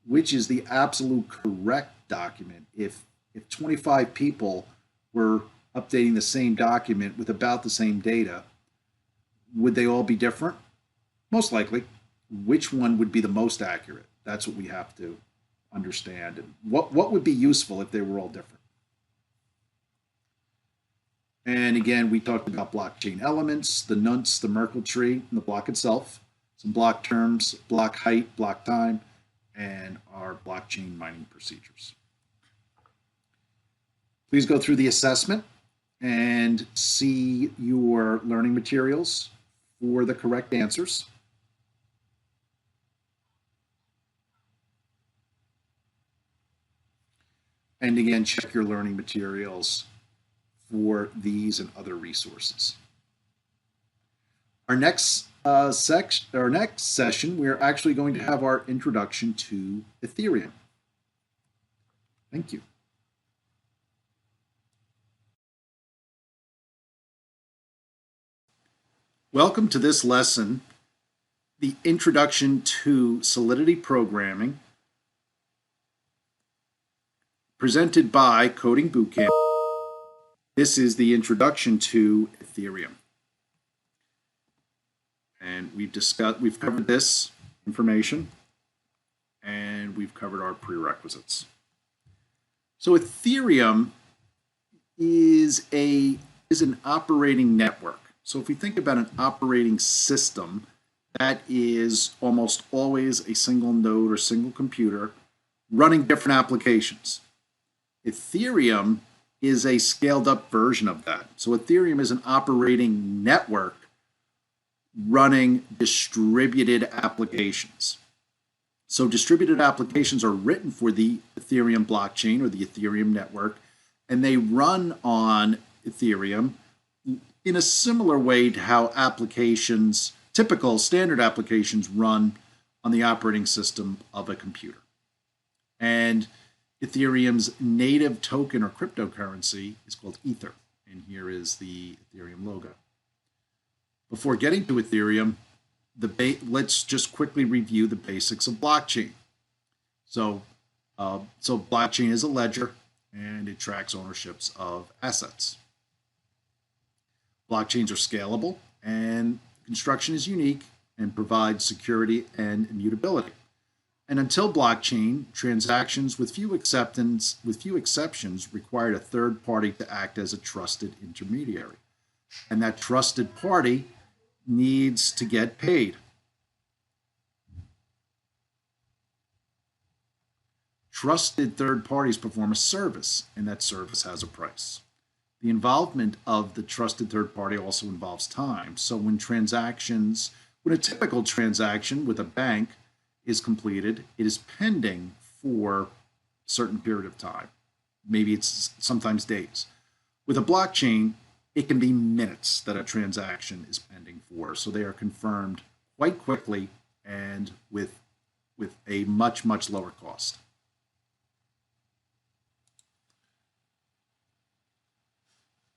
is the absolute correct document if if 25 people were updating the same document with about the same data, would they all be different? Most likely. Which one would be the most accurate? That's what we have to understand. And what would be useful if they were all different? And again, we talked about blockchain elements, the nonce, the Merkle tree, and the block itself, some block terms, block height, block time, and our blockchain mining procedures. Please go through the assessment and see your learning materials for the correct answers. And again, check your learning materials for these and other resources. Our next session, we're actually going to have our introduction to Ethereum. Thank you. Welcome to this lesson, the Introduction to Solidity Programming, presented by Coding Bootcamp. This is the introduction to Ethereum. And we've covered this information, and we've covered our prerequisites. So Ethereum is an operating network. So if we think about an operating system, that is almost always a single node or single computer running different applications. Ethereum is a scaled up version of that. So Ethereum is an operating network running distributed applications. So distributed applications are written for the Ethereum blockchain or the Ethereum network, and they run on Ethereum in a similar way to how applications, typical standard applications, run on the operating system of a computer. And Ethereum's native token or cryptocurrency is called Ether, and here is the Ethereum logo. Before getting to Ethereum, let's just quickly review the basics of blockchain. So blockchain is a ledger, and it tracks ownerships of assets. Blockchains are scalable, and construction is unique and provides security and immutability. And until blockchain, transactions with few exceptions required a third party to act as a trusted intermediary. And that trusted party needs to get paid. Trusted third parties perform a service, and that service has a price. The involvement of the trusted third party also involves time. So when a typical transaction with a bank is completed, it is pending for a certain period of time. Maybe it's sometimes days. With a blockchain, it can be minutes that a transaction is pending for. So they are confirmed quite quickly and with a much, much lower cost.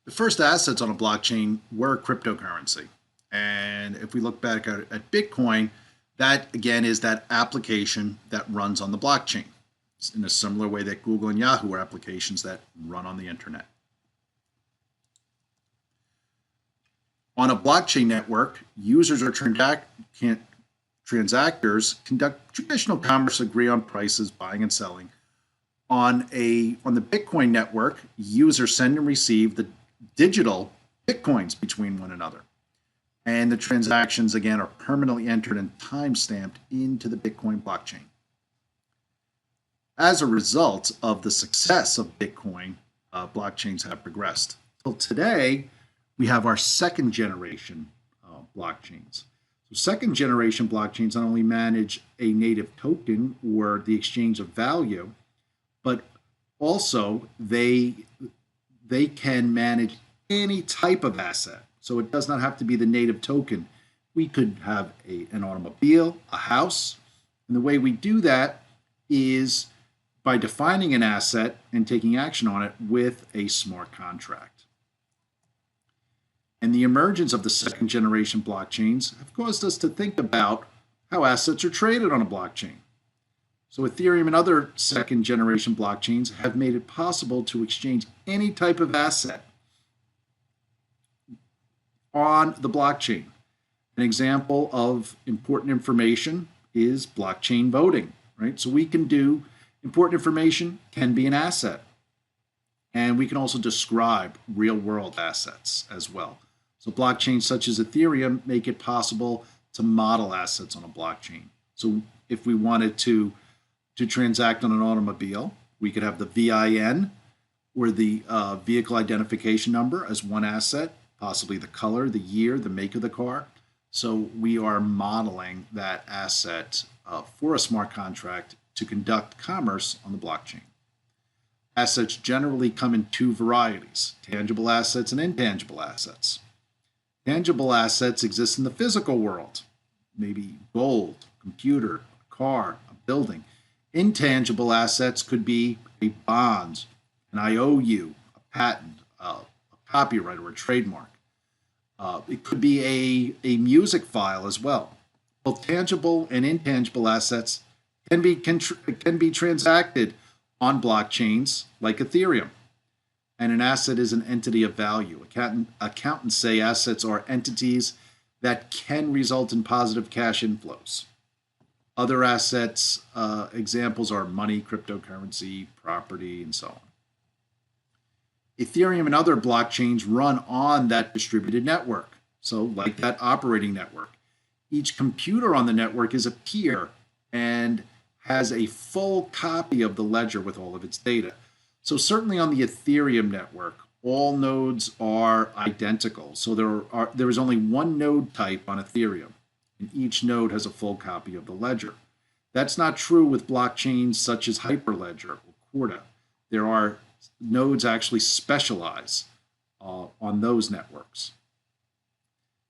The first assets on a blockchain were cryptocurrency. And if we look back at Bitcoin, that again is that application that runs on the blockchain. It's in a similar way that Google and Yahoo are applications that run on the internet. On a blockchain network, users or transactors conduct traditional commerce, agree on prices, buying and selling. On the Bitcoin network, users send and receive the digital Bitcoins between one another. And the transactions, again, are permanently entered and time-stamped into the Bitcoin blockchain. As a result of the success of Bitcoin, blockchains have progressed. Till today, we have our second generation blockchains. So second generation blockchains not only manage a native token or the exchange of value, but also they can manage any type of asset. So it does not have to be the native token. We could have an automobile, a house. And the way we do that is by defining an asset and taking action on it with a smart contract. And the emergence of the second generation blockchains have caused us to think about how assets are traded on a blockchain. So Ethereum and other second-generation blockchains have made it possible to exchange any type of asset on the blockchain. An example of important information is blockchain voting, right? So we can do important information can be an asset. And we can also describe real-world assets as well. So blockchains such as Ethereum make it possible to model assets on a blockchain. So if we wanted to transact on an automobile, we could have the VIN or the vehicle identification number as one asset, possibly the color, the year, the make of the car. So we are modeling that asset for a smart contract to conduct commerce on the blockchain. Assets generally come in two varieties, tangible assets and intangible assets. Tangible assets exist in the physical world, maybe gold, computer, a car, a building. Intangible assets could be a bond, an IOU, a patent, a copyright, or a trademark. It could be a music file as well. Both tangible and intangible assets can be transacted on blockchains like Ethereum. And an asset is an entity of value. Accountants say assets are entities that can result in positive cash inflows. Other assets, examples are money, cryptocurrency, property, and so on. Ethereum and other blockchains run on that distributed network. So like that operating network. Each computer on the network is a peer and has a full copy of the ledger with all of its data. So certainly on the Ethereum network, all nodes are identical. So there is only one node type on Ethereum, and each node has a full copy of the ledger. That's not true with blockchains such as Hyperledger or Corda. There are nodes actually specialize on those networks.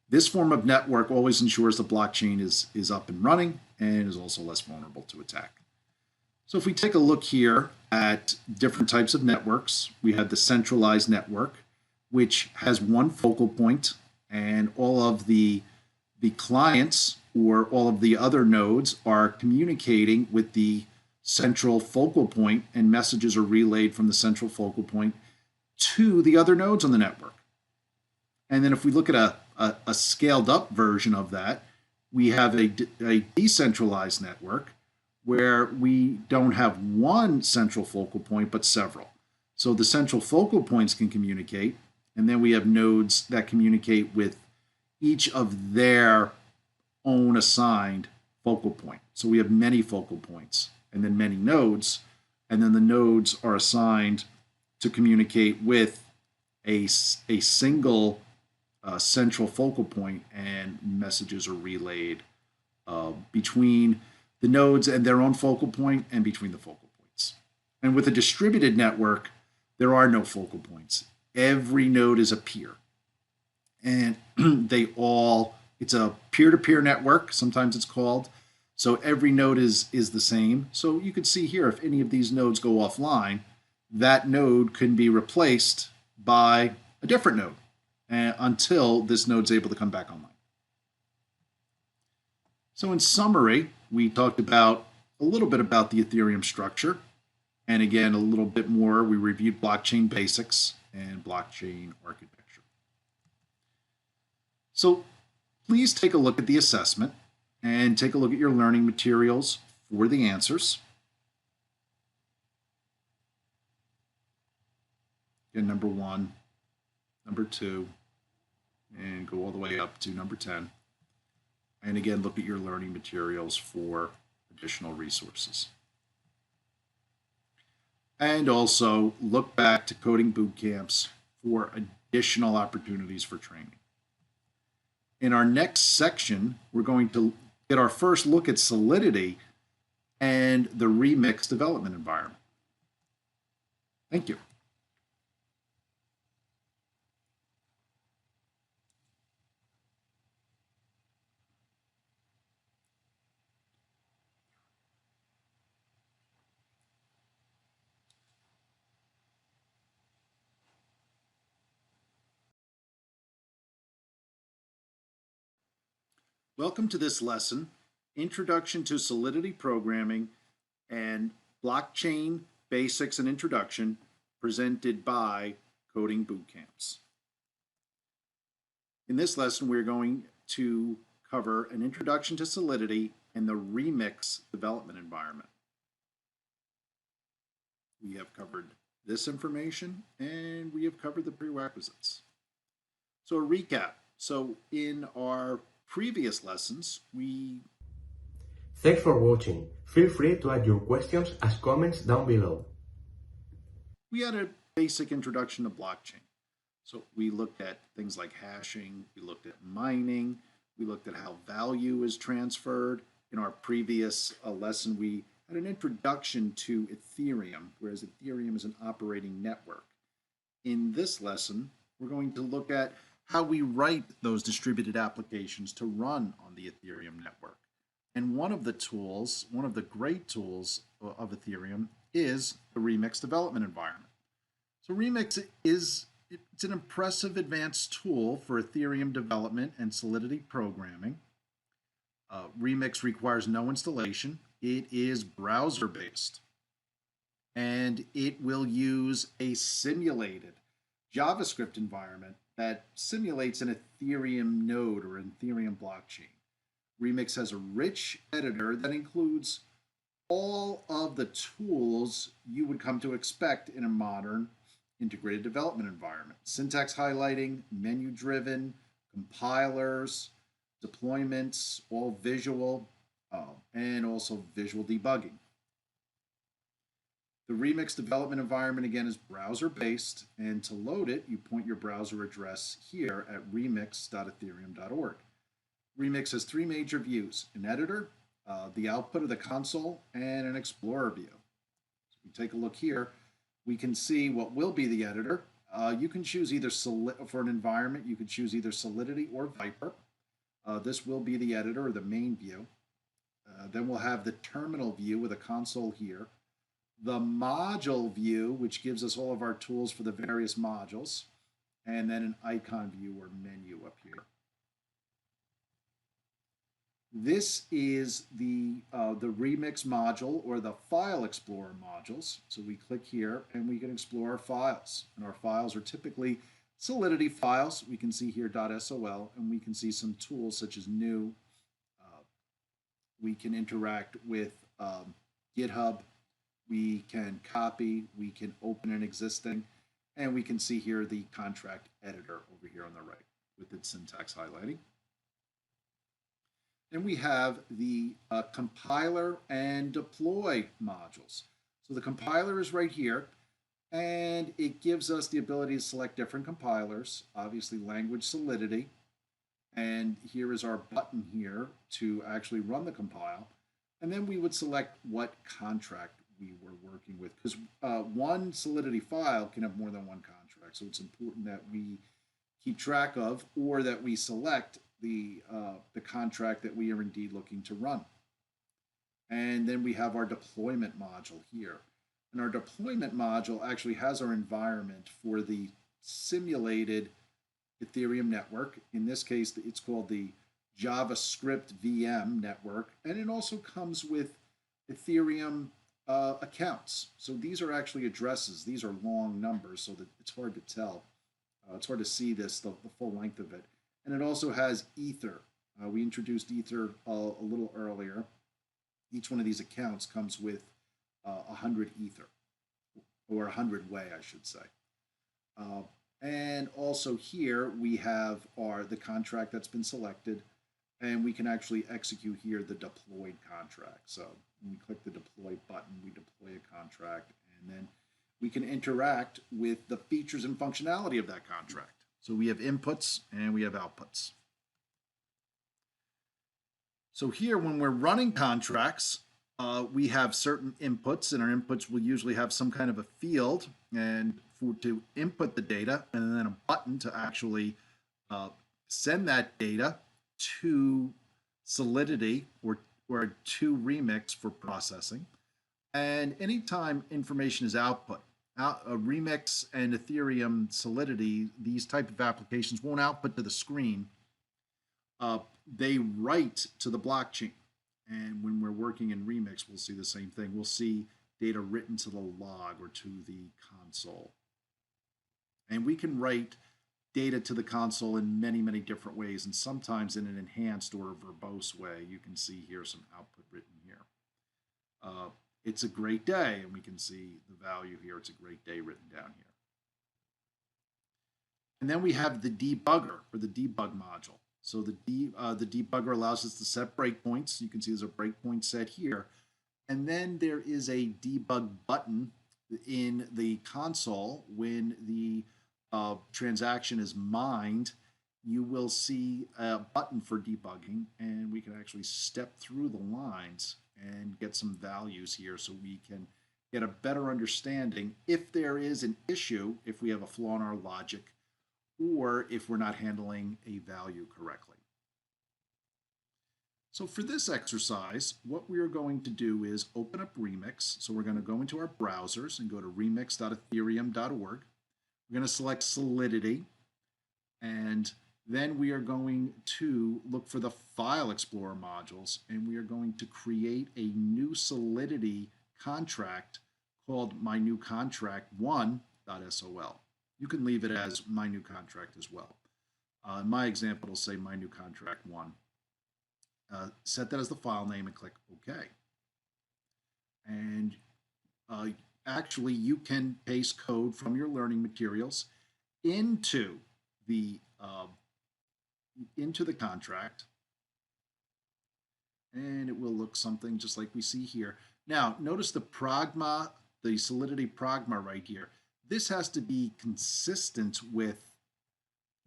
This form of network always ensures the blockchain is up and running and is also less vulnerable to attack. So if we take a look here at different types of networks, we have the centralized network, which has one focal point, and all of the clients or all of the other nodes are communicating with the central focal point, and messages are relayed from the central focal point to the other nodes on the network. And then if we look at a scaled up version of that, we have a decentralized network where we don't have one central focal point, but several. So the central focal points can communicate, and then we have nodes that communicate with each of their own assigned focal point. So we have many focal points and then many nodes, and then the nodes are assigned to communicate with a single central focal point, and messages are relayed between the nodes and their own focal point and between the focal points. And with a distributed network, there are no focal points. Every node is a peer. And it's a peer-to-peer network, sometimes it's called. So every node is the same. So you can see here, if any of these nodes go offline, that node can be replaced by a different node until this node's able to come back online. So in summary, we talked about a little bit about the Ethereum structure. And again, a little bit more, we reviewed blockchain basics and blockchain architecture. So please take a look at the assessment and take a look at your learning materials for the answers. Again, number 1, number 2, and go all the way up to number 10. And again, look at your learning materials for additional resources. And also look back to coding boot camps for additional opportunities for training. In our next section, we're going to get our first look at Solidity and the Remix development environment. Thank you. Welcome to this lesson, Introduction to Solidity Programming and Blockchain Basics and Introduction, presented by Coding Bootcamps. In this lesson, we're going to cover an introduction to Solidity and the Remix development environment. We have covered this information and we have covered the prerequisites. So a recap. So in our previous lessons, Thanks for watching. Feel free to add your questions as comments down below. We had a basic introduction to blockchain. So we looked at things like hashing, we looked at mining, we looked at how value is transferred. In our previous lesson, we had an introduction to Ethereum, whereas Ethereum is an operating network. In this lesson, we're going to look at how we write those distributed applications to run on the Ethereum network. And one of the great tools of Ethereum is the Remix development environment. So Remix it's an impressive advanced tool for Ethereum development and Solidity programming. Remix requires no installation. It is browser-based. And it will use a simulated JavaScript environment that simulates an Ethereum node or an Ethereum blockchain. Remix has a rich editor that includes all of the tools you would come to expect in a modern integrated development environment. Syntax highlighting, menu-driven, compilers, deployments, all visual, and also visual debugging. The Remix development environment, again, is browser-based, and to load it, you point your browser address here at remix.ethereum.org. Remix has three major views: an editor, the output of the console, and an explorer view. So we take a look here. We can see what will be the editor. You can choose either for an environment, you can choose either Solidity or Viper. This will be the editor or the main view. Then we'll have the terminal view with a console here. The module view, which gives us all of our tools for the various modules, and then an icon view or menu up here. This is the Remix module or the File Explorer modules. So we click here and we can explore our files. And our files are typically Solidity files. We can see here .sol, and we can see some tools such as new. We can interact with GitHub. We can copy. We can open an existing. And we can see here the contract editor over here on the right with its syntax highlighting. And we have the compiler and deploy modules. So the compiler is right here, and it gives us the ability to select different compilers, obviously language Solidity. And here is our button here to actually run the compile. And then we would select what contract we were working with, because one Solidity file can have more than one contract. So it's important that we keep track of, or that we select the contract that we are indeed looking to run. And then we have our deployment module here. And our deployment module actually has our environment for the simulated Ethereum network. In this case, it's called the JavaScript VM network. And it also comes with Ethereum accounts. So these are actually addresses. These are long numbers, so that it's hard to tell. It's hard to see the full length of it. And it also has Ether. We introduced Ether a little earlier. Each one of these accounts comes with 100 Ether, or 100 Wei, I should say. And also here we have the contract that's been selected, and we can actually execute here the deployed contract. So when we click the deploy button, we deploy a contract, and then we can interact with the features and functionality of that contract. So we have inputs and we have outputs. So here, when we're running contracts, we have certain inputs, and our inputs will usually have some kind of a field and to input the data, and then a button to actually send that data to Solidity or to Remix for processing. And anytime information is output, Remix and Ethereum Solidity, these type of applications won't output to the screen. They write to the blockchain. And when we're working in Remix, we'll see the same thing. We'll see data written to the log or to the console. And we can write data to the console in many, many different ways, and sometimes in an enhanced or verbose way. You can see here some output written here. It's a great day, and we can see the value here. It's a great day written down here. And then we have the debugger, or the debug module. So the debugger allows us to set breakpoints. You can see there's a breakpoint set here. And then there is a debug button in the console. When the transaction is mined, you will see a button for debugging, and we can actually step through the lines and get some values here so we can get a better understanding if there is an issue, if we have a flaw in our logic, or if we're not handling a value correctly. So for this exercise, what we are going to do is open up Remix. So we're going to go into our browsers and go to remix.ethereum.org. We're going to select Solidity, and then we are going to look for the File Explorer modules, and we are going to create a new Solidity contract called mynewcontract1.sol. You can leave it as mynewcontract as well. In my example, it'll say mynewcontract1. Set that as the file name and click OK. And actually, you can paste code from your learning materials into the contract, and it will look something just like we see here. Now, notice the pragma, the Solidity pragma right here. This has to be consistent with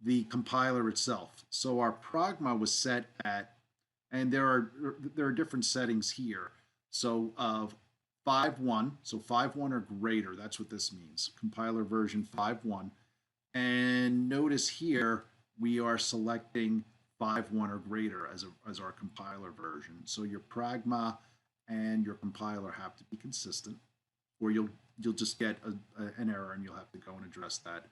the compiler itself. So our pragma was set at, and there are different settings here. So 5.1, so 5.1 or greater, that's what this means. Compiler version 5.1. And notice here, we are selecting 5.1 or greater as our compiler version. So your pragma and your compiler have to be consistent, or you'll just get an error and you'll have to go and address that.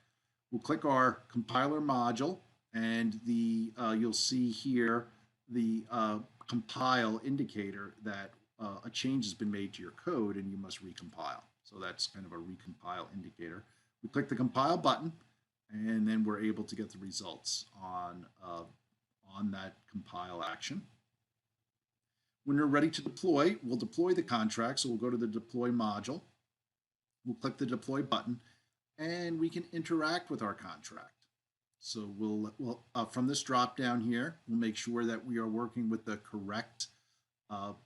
We'll click our compiler module, and you'll see here the compile indicator that a change has been made to your code and you must recompile. So that's kind of a recompile indicator. We click the compile button, and then we're able to get the results on that compile action. When we're ready to deploy, we'll deploy the contract. So we'll go to the deploy module. We'll click the deploy button, and we can interact with our contract. So we'll from this drop down here, we'll make sure that we are working with the correct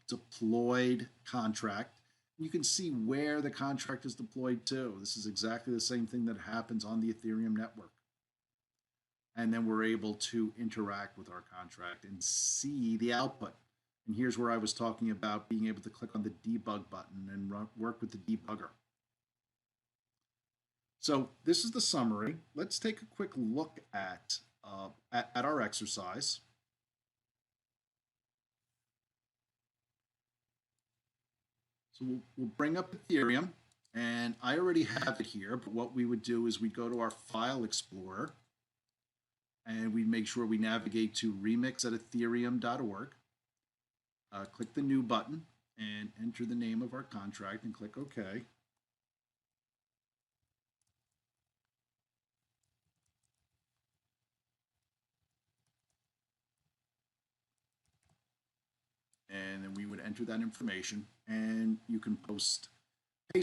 deployed contract. You can see where the contract is deployed to. This is exactly the same thing that happens on the Ethereum network. And then we're able to interact with our contract and see the output. And here's where I was talking about being able to click on the debug button and work with the debugger. So this is the summary. Let's take a quick look at our exercise. So we'll bring up Ethereum, and I already have it here, but what we would do is we go to our File Explorer, and we make sure we navigate to remix@ethereum.org. Click the New button, and enter the name of our contract, and click OK. And then we would enter that information, and you can paste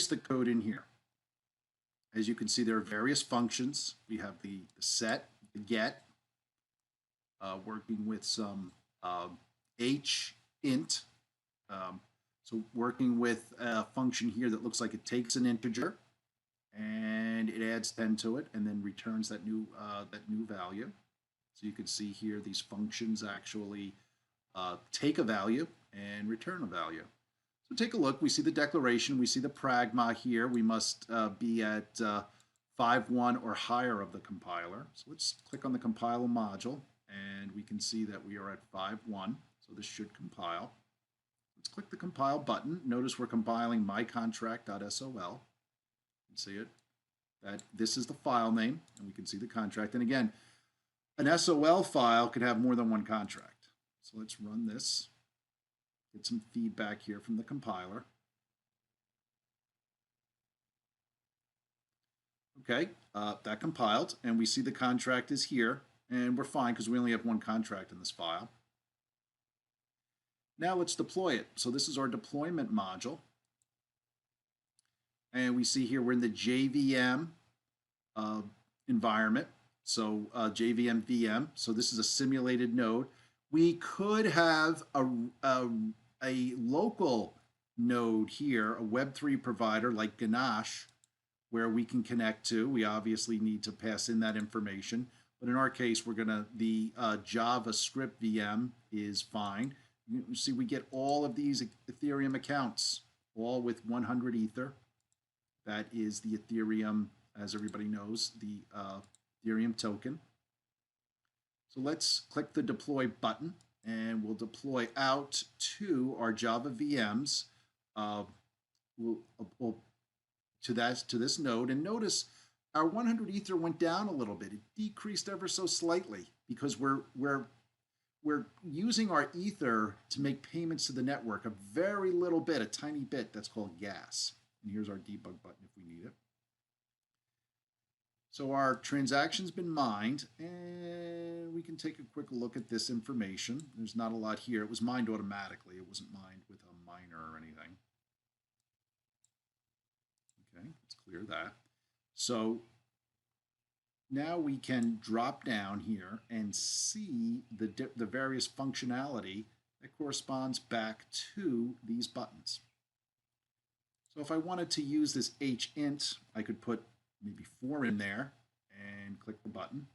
the code in here. As you can see, there are various functions. We have the set, the get, working with some int. So working with a function here that looks like it takes an integer and it adds 10 to it and then returns that new value. So you can see here these functions actually take a value and return a value. So take a look. We see the declaration. We see the pragma here. We must be at 5.1 or higher of the compiler. So let's click on the compile module, and we can see that we are at 5.1. So this should compile. Let's click the compile button. Notice we're compiling mycontract.sol. You can see it. That this is the file name, and we can see the contract. And again, an SOL file could have more than one contract. So let's run this, get some feedback here from the compiler. Okay, that compiled, and we see the contract is here, and we're fine because we only have one contract in this file. Now let's deploy it. So this is our deployment module. And we see here we're in the JVM environment. So JVM VM. So this is a simulated node. We could have a local node here, a Web3 provider like Ganache, where we can connect to. We obviously need to pass in that information. But in our case, we're going to, the JavaScript VM is fine. You see, we get all of these Ethereum accounts, all with 100 Ether. That is the Ethereum, as everybody knows, the Ethereum token. So let's click the deploy button, and we'll deploy out to our Java VMs to this node. And notice our 100 Ether went down a little bit. It decreased ever so slightly because we're using our Ether to make payments to the network, a very little bit, a tiny bit. That's called gas. And here's our debug button if we need it. So our transaction's been mined, and we can take a quick look at this information. There's not a lot here. It was mined automatically. It wasn't mined with a miner or anything. Okay, let's clear that. So now we can drop down here and see the various functionality that corresponds back to these buttons. So if I wanted to use this hint, I could put maybe 4 in there and click the button.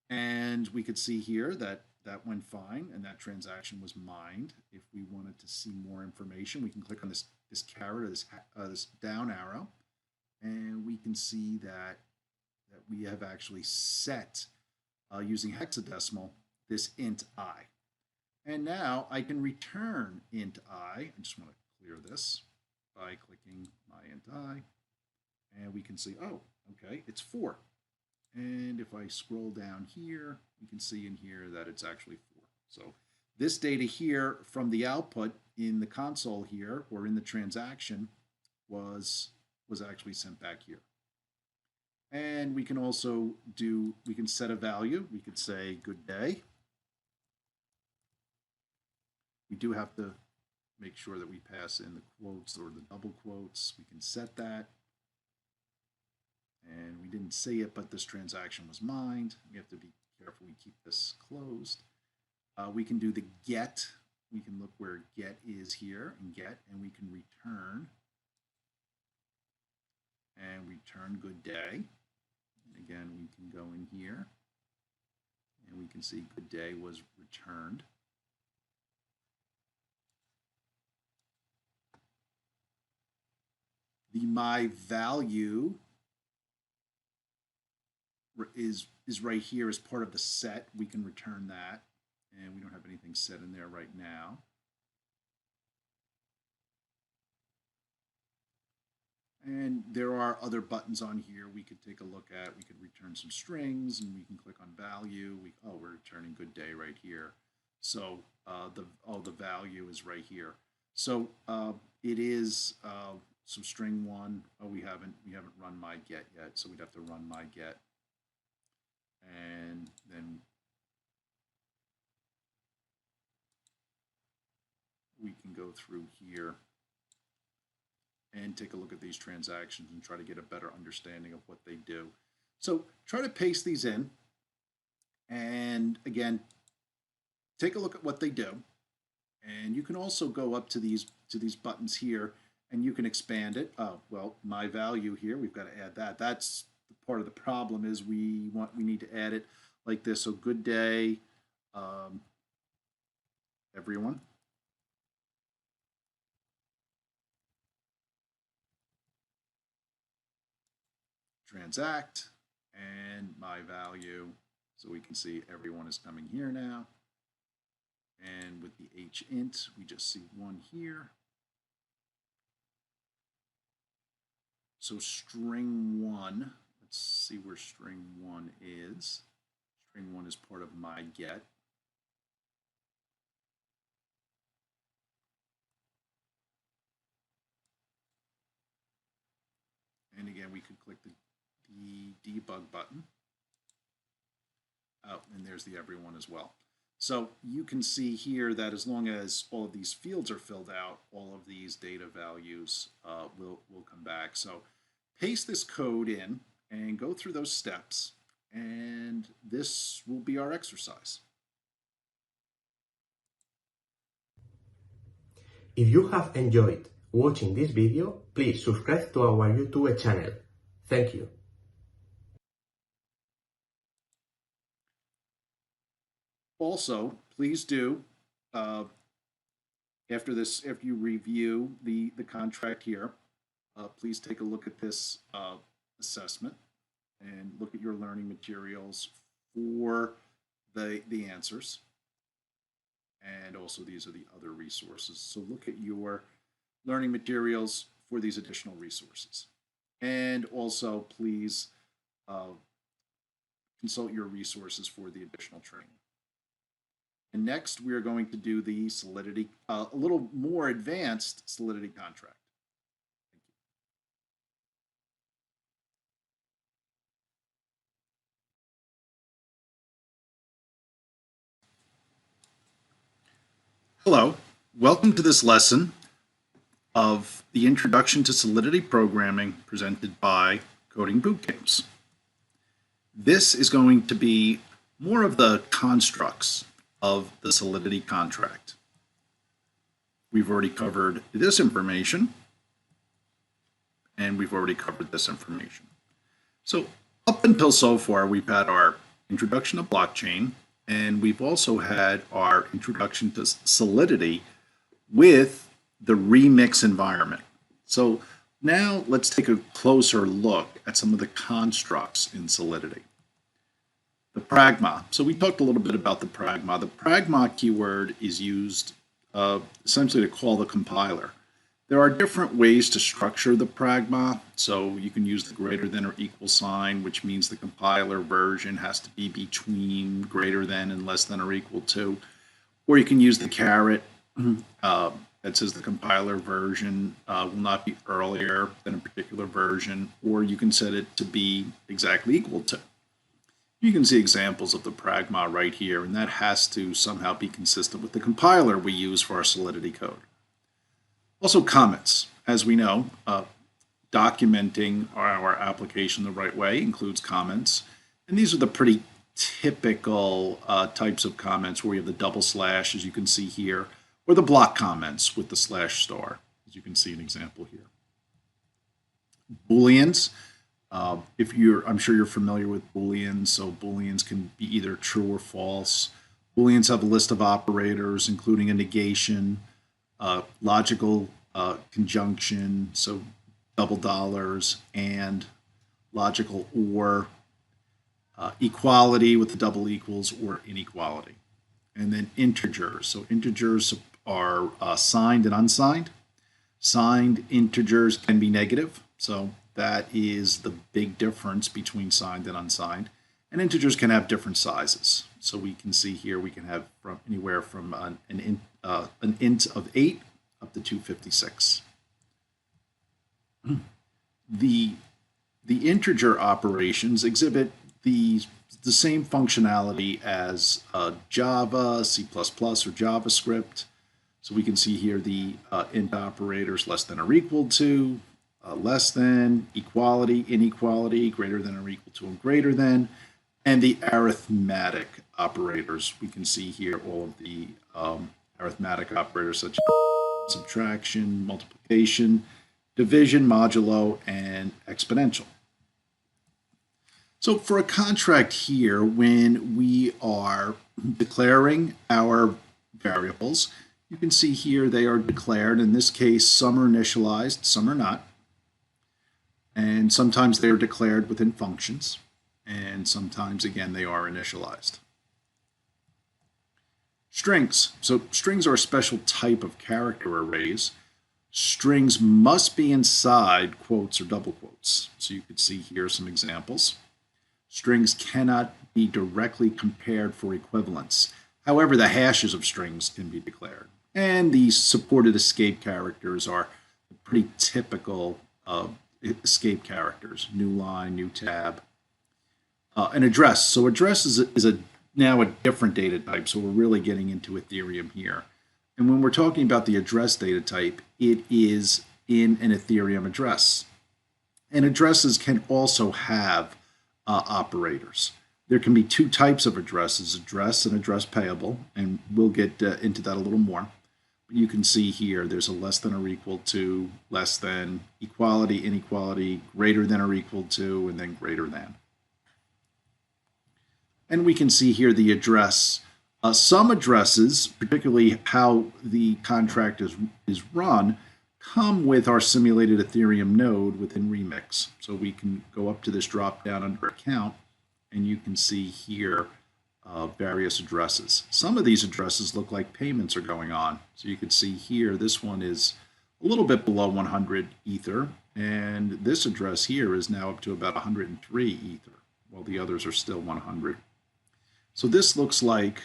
And we could see here that that went fine and that transaction was mined. If we wanted to see more information, we can click on this caret or this down arrow, and we can see that we have actually set, using hexadecimal, this int I. And now I can return int I. I just want to clear this by clicking my int I. And we can see, oh, okay, it's 4. And if I scroll down here, we can see in here that it's actually 4. So this data here from the output in the console here, or in the transaction, was actually sent back here. And we can also we can set a value. We could say good day. We do have to make sure that we pass in the quotes or the double quotes. We can set that. And we didn't say it, but this transaction was mined. We have to be careful we keep this closed. We can do the get. We can look where get is here and get, and we can return. And return good day. And again, we can go in here and we can see good day was returned. The my value is right here as part of the set. We can return that, and we don't have anything set in there right now. And there are other buttons on here we could take a look at. We could return some strings, and we can click on value. We're returning good day right here. So the value is right here. So it is so string 1. Oh, we haven't run my get yet, so we'd have to run my get. And then we can go through here and take a look at these transactions and try to get a better understanding of what they do. So try to paste these in, and again, take a look at what they do. And you can also go up to these buttons here, and you can expand it. Oh, well, my value here, we've got to add that. That's part of the problem, is we need to add it like this. So good day, everyone. Transact, and my value. So we can see everyone is coming here now. And with the hint, we just see 1 here. So string 1, let's see where string 1 is. String 1 is part of my get. again, we could click the debug button. Oh, and there's the everyone as well. So you can see here that as long as all of these fields are filled out, all of these data values will come back. So paste this code in and go through those steps, and this will be our exercise. If you have enjoyed watching this video, please subscribe to our YouTube channel. Thank you. Also, please do, after you review the contract here, please take a look at this assessment and look at your learning materials for the answers. And also these are the other resources. So look at your learning materials for these additional resources. And also please consult your resources for the additional training. And next we are going to do the Solidity, a little more advanced Solidity contract. Hello, welcome to this lesson of the Introduction to Solidity Programming presented by Coding Bootcamps. This is going to be more of the constructs of the Solidity contract. We've already covered this information, and we've already covered this information. So up until so far, we've had our introduction to blockchain, and we've also had our introduction to Solidity with the remix environment. So now let's take a closer look at some of the constructs in Solidity. The pragma. So we talked a little bit about the pragma. The pragma keyword is used essentially to call the compiler. There are different ways to structure the pragma. So you can use the greater than or equal sign, which means the compiler version has to be between greater than and less than or equal to. Or you can use the caret that says the compiler version will not be earlier than a particular version, or you can set it to be exactly equal to. You can see examples of the pragma right here, and that has to somehow be consistent with the compiler we use for our Solidity code. Also comments. As we know, documenting our application the right way includes comments, and these are the pretty typical types of comments where you have the double slash, as you can see here, or the block comments with the slash star, as you can see an example here. Booleans. I'm sure you're familiar with Booleans, so Booleans can be either true or false. Booleans have a list of operators, including a negation, logical conjunction, so double dollars, and logical or, equality with the double equals, or inequality. And then integers. So integers are signed and unsigned. Signed integers can be negative, so that is the big difference between signed and unsigned. And integers can have different sizes. So we can see here we can have from anywhere from an int of 8 up to 256. The integer operations exhibit the same functionality as Java, C++, or JavaScript. So we can see here the int operators less than or equal to, less than, equality, inequality, greater than or equal to, and greater than, and the arithmetic operators. We can see here all of the arithmetic operators such as subtraction, multiplication, division, modulo, and exponential. So for a contract here, when we are declaring our variables, you can see here they are declared. In this case, some are initialized, some are not. And sometimes they are declared within functions, and sometimes, again, they are initialized. Strings. So strings are a special type of character arrays. Strings must be inside quotes or double quotes. So you could see here some examples. Strings cannot be directly compared for equivalence. However, the hashes of strings can be declared. And the supported escape characters are pretty typical escape characters, new line, new tab. An address. So address is now a different data type. So we're really getting into Ethereum here. And when we're talking about the address data type, it is in an Ethereum address. And addresses can also have operators. There can be two types of addresses, address and address payable, and we'll get into that a little more. But you can see here there's a less than or equal to, less than, equality, inequality, greater than or equal to, and then greater than. And we can see here the address. Some addresses, particularly how the contract is run, come with our simulated Ethereum node within Remix. So we can go up to this drop down under account, and you can see here various addresses. Some of these addresses look like payments are going on. So you can see here, this one is a little bit below 100 Ether, and this address here is now up to about 103 Ether, while the others are still 100. So this looks like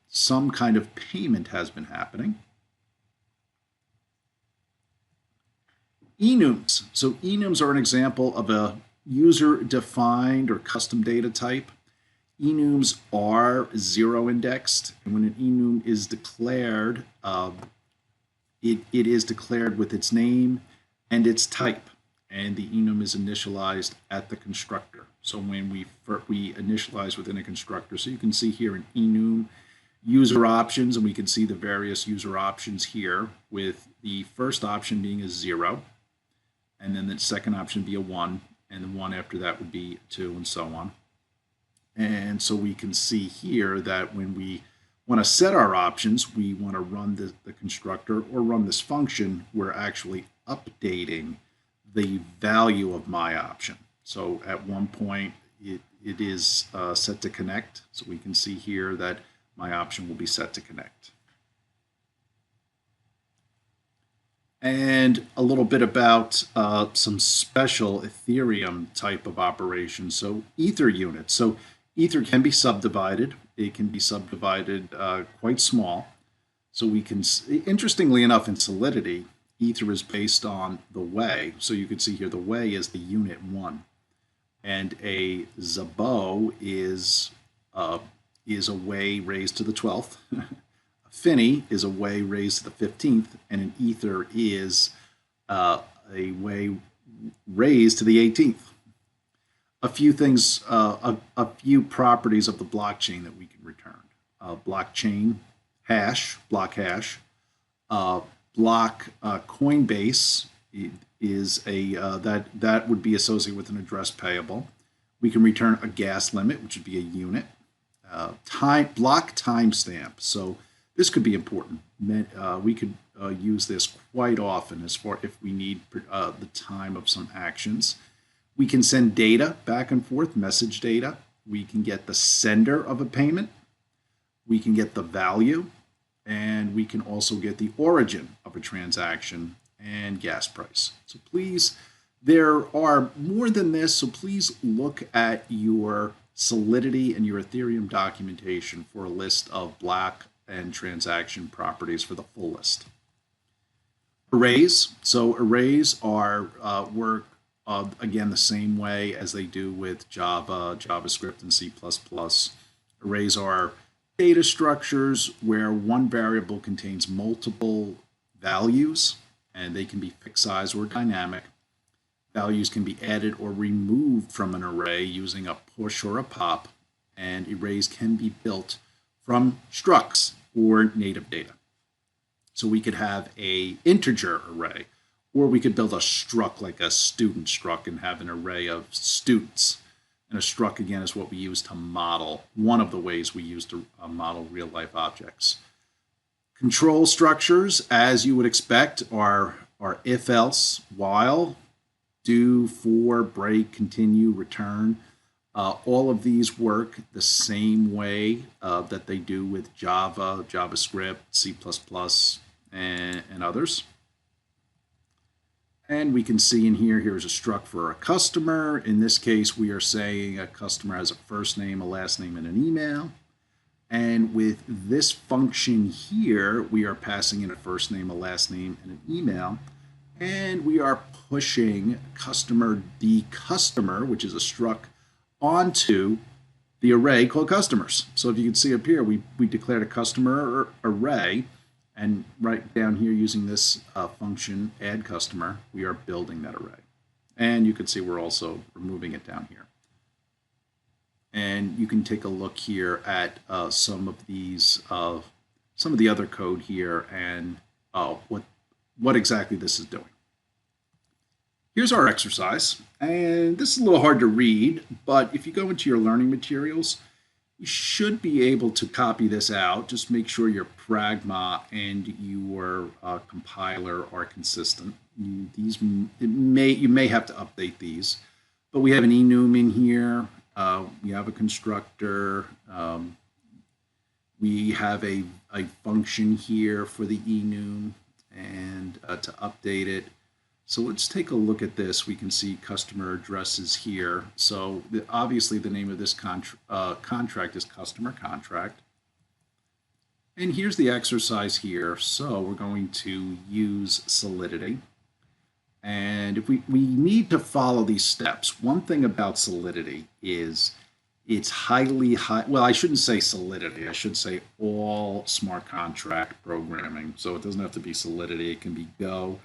some kind of payment has been happening. Enums. So enums are an example of a user-defined or custom data type. Enums are zero indexed, and when an enum is declared, it is declared with its name and its type, and the enum is initialized at the constructor. So when we initialize within a constructor, so you can see here an enum user options, and we can see the various user options here, with the first option being a 0, and then the second option be a 1, and the one after that would be 2, and so on. And so we can see here that when we want to set our options, we want to run the constructor or run this function, we're actually updating the value of my option. So at one point it is set to connect. So we can see here that my option will be set to connect. And a little bit about some special Ethereum type of operations. So Ether units. So Ether can be subdivided. It can be subdivided quite small. So we can, interestingly enough, in Solidity, Ether is based on the way. So you can see here the way is the unit 1. And a Zabo is a way raised to the 12th. A Finny is a way raised to the 15th. And an Ether is a way raised to the 18th. A few things, a few properties of the blockchain that we can return. Blockchain hash, block hash. Block Coinbase is that would be associated with an address payable. We can return a gas limit, which would be a unit. Block timestamp. So this could be important. We could use this quite often as far if we need the time of some actions. We can send data back and forth, message data. We can get the sender of a payment. We can get the value. And we can also get the origin of a transaction and gas price. So please, there are more than this. So please look at your Solidity and your Ethereum documentation for a list of block and transaction properties for the full list. Arrays. So arrays are work again the same way as they do with Java, JavaScript, and C++. Arrays are data structures where one variable contains multiple values, and they can be fixed size or dynamic. Values can be added or removed from an array using a push or a pop, and arrays can be built from structs or native data. So we could have an integer array, or we could build a struct like a student struct and have an array of students. And a struct, again, is what we use to model, one of the ways we use to model real-life objects. Control structures, as you would expect, are if, else, while, do, for, break, continue, return. All of these work the same way that they do with Java, JavaScript, C++, and others. And we can see in here, here's a struct for a customer. In this case, we are saying a customer has a first name, a last name, and an email. And with this function here, we are passing in a first name, a last name, and an email. And we are pushing the customer, which is a struct, onto the array called customers. So if you can see up here, we declared a customer array, and right down here using this function add customer, we are building that array. And you can see we're also removing it down here. And you can take a look here at some of the other code here and what exactly this is doing. Here's our exercise, and this is a little hard to read, but if you go into your learning materials, you should be able to copy this out. Just make sure your pragma and your compiler are consistent. You may have to update these, but we have an enum in here. We have a constructor. We have a function here for the enum and to update it. So let's take a look at this. We can see customer addresses here. So obviously the name of this contract is customer contract. And here's the exercise here. So we're going to use Solidity. And if we need to follow these steps. One thing about Solidity is it's well, I shouldn't say Solidity. I should say all smart contract programming. So it doesn't have to be Solidity. It can be Go.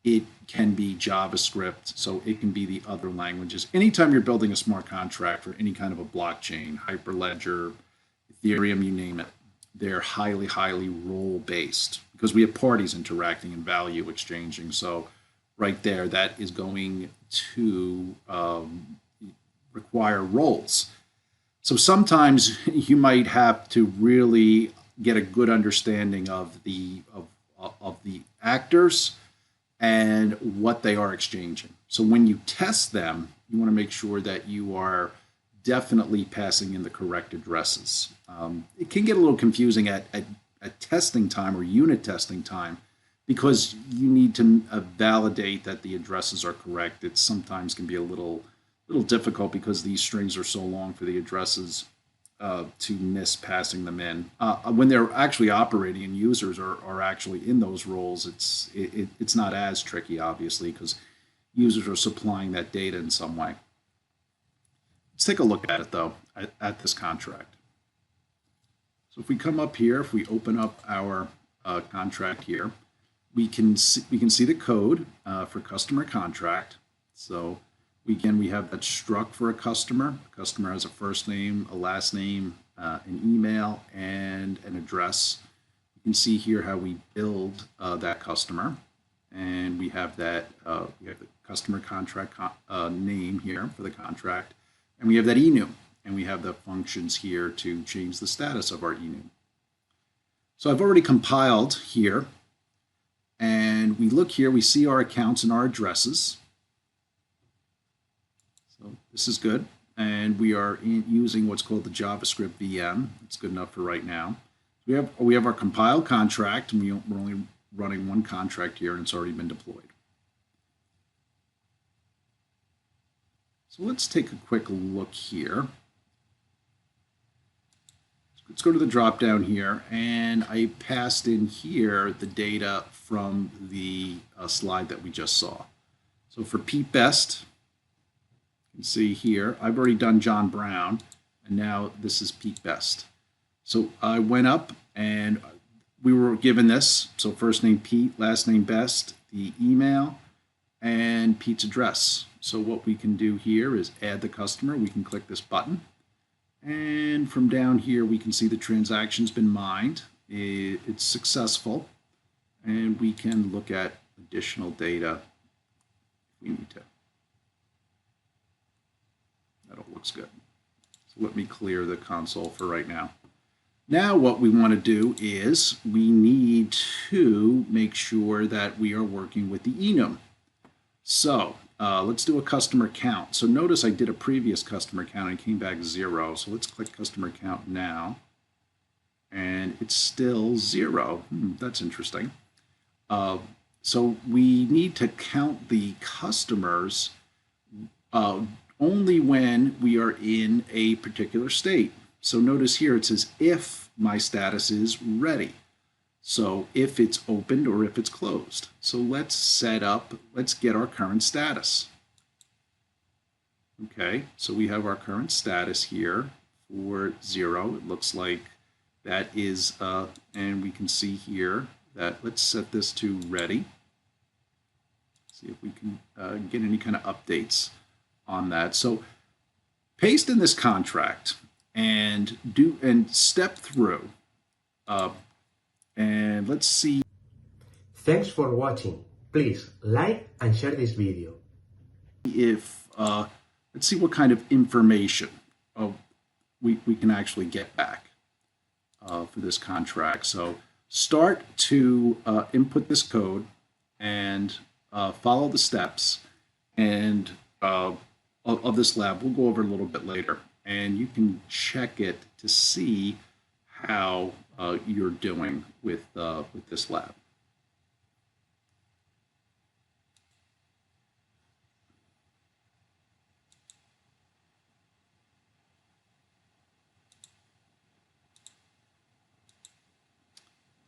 It can be JavaScript, so it can be the other languages. Anytime you're building a smart contract for any kind of a blockchain, Hyperledger, Ethereum, you name it, they're highly, highly role-based because we have parties interacting and value exchanging. So right there, that is going to require roles. So sometimes you might have to really get a good understanding of the actors and what they are exchanging. So when you test them, you want to make sure that you are definitely passing in the correct addresses. It can get a little confusing at testing time or unit testing time because you need to validate that the addresses are correct. It sometimes can be a little difficult because these strings are so long for the addresses to miss passing them in. When they're actually operating and users are actually in those roles, it's not as tricky, obviously, because users are supplying that data in some way. Let's take a look at it, though, at this contract. So if we come up here, if we open up our contract here, we can see the code for customer contract. So we have that struct for a customer. The customer has a first name, a last name, an email, and an address. You can see here how we build that customer, and we have that we have the customer contract name here for the contract, and we have that enum, and we have the functions here to change the status of our enum. So I've already compiled here, and we look here, we see our accounts and our addresses. So this is good, and we are using what's called the JavaScript VM. It's good enough for right now. We have our compiled contract, and we're only running one contract here, and it's already been deployed. So let's take a quick look here. Let's go to the drop down here, and I passed in here the data from the slide that we just saw. So for Pete Best, you can see here, I've already done John Brown, and now this is Pete Best. So I went up and we were given this. So first name Pete, last name Best, the email, and Pete's address. So what we can do here is add the customer. We can click this button. And from down here, we can see the transaction's been mined. It's successful. And we can look at additional data if we need to. That all looks good. So let me clear the console for right now. Now what we want to do is we need to make sure that we are working with the enum. So let's do a customer count. So notice I did a previous customer count and it came back 0. So let's click customer count now. And it's still 0. That's interesting. So we need to count the customers only when we are in a particular state. So notice here it says if my status is ready. So if it's opened or if it's closed. So let's get our current status. Okay, so we have our current status here for 0. It looks like that is, and we can see here that, let's set this to ready. See if we can get any kind of updates on that. So paste in this contract and step through. And let's see. Thanks for watching. Please like and share this video. If let's see what kind of information we can actually get back for this contract. So start to input this code and follow the steps and of this lab. We'll go over a little bit later, and you can check it to see how you're doing with this lab.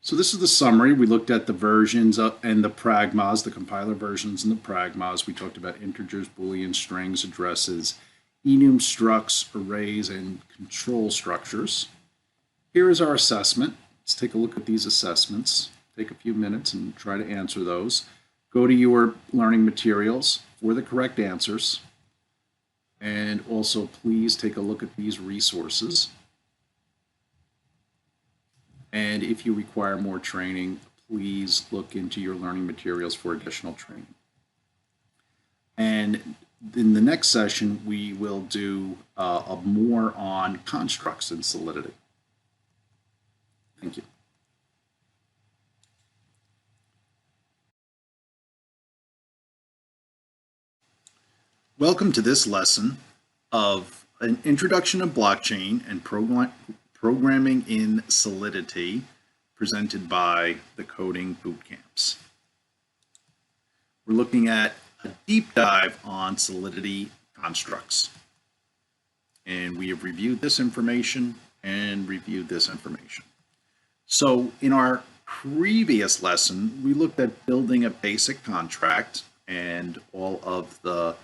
So this is the summary. We looked at the versions and the pragmas, the compiler versions and the pragmas. We talked about integers, boolean, strings, addresses, enum, structs, arrays, and control structures. Here is our assessment. Let's take a look at these assessments. Take a few minutes and try to answer those. Go to your learning materials for the correct answers. And also, please take a look at these resources. And if you require more training, please look into your learning materials for additional training. And in the next session, we will do more on constructs in Solidity. Thank you. Welcome to this lesson of an introduction to blockchain and programming in Solidity, presented by the Coding Bootcamps. We're looking at a deep dive on Solidity constructs. And we have reviewed this information and reviewed this information. So in our previous lesson, we looked at building a basic contract and all of the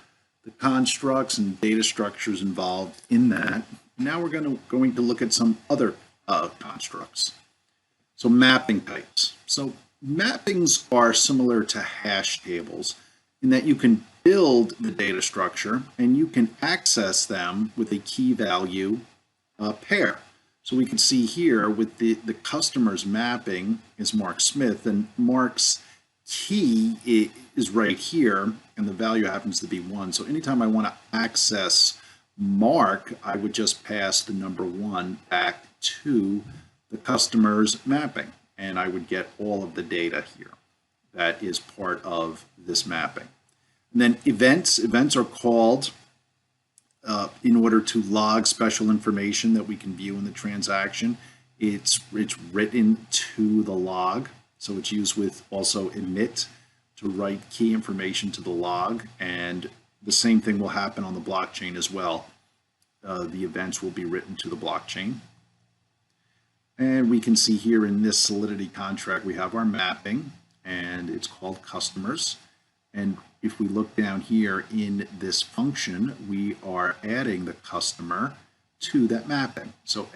constructs and data structures involved in that. Now we're going to look at some other constructs. So mapping types. So mappings are similar to hash tables in that you can build the data structure and you can access them with a key value pair. So we can see here with the customer's mapping is Mark Smith, and Mark's key is right here, and the value happens to be 1. So anytime I want to access Mark, I would just pass the number 1 back to the customer's mapping, and I would get all of the data here that is part of this mapping. And then events are called in order to log special information that we can view in the transaction. It's written to the log, so it's used with also emit to write key information to the log, and the same thing will happen on the blockchain as well. The events will be written to the blockchain. And we can see here in this Solidity contract, we have our mapping, and it's called customers. And if we look down here in this function, we are adding the customer to that mapping. So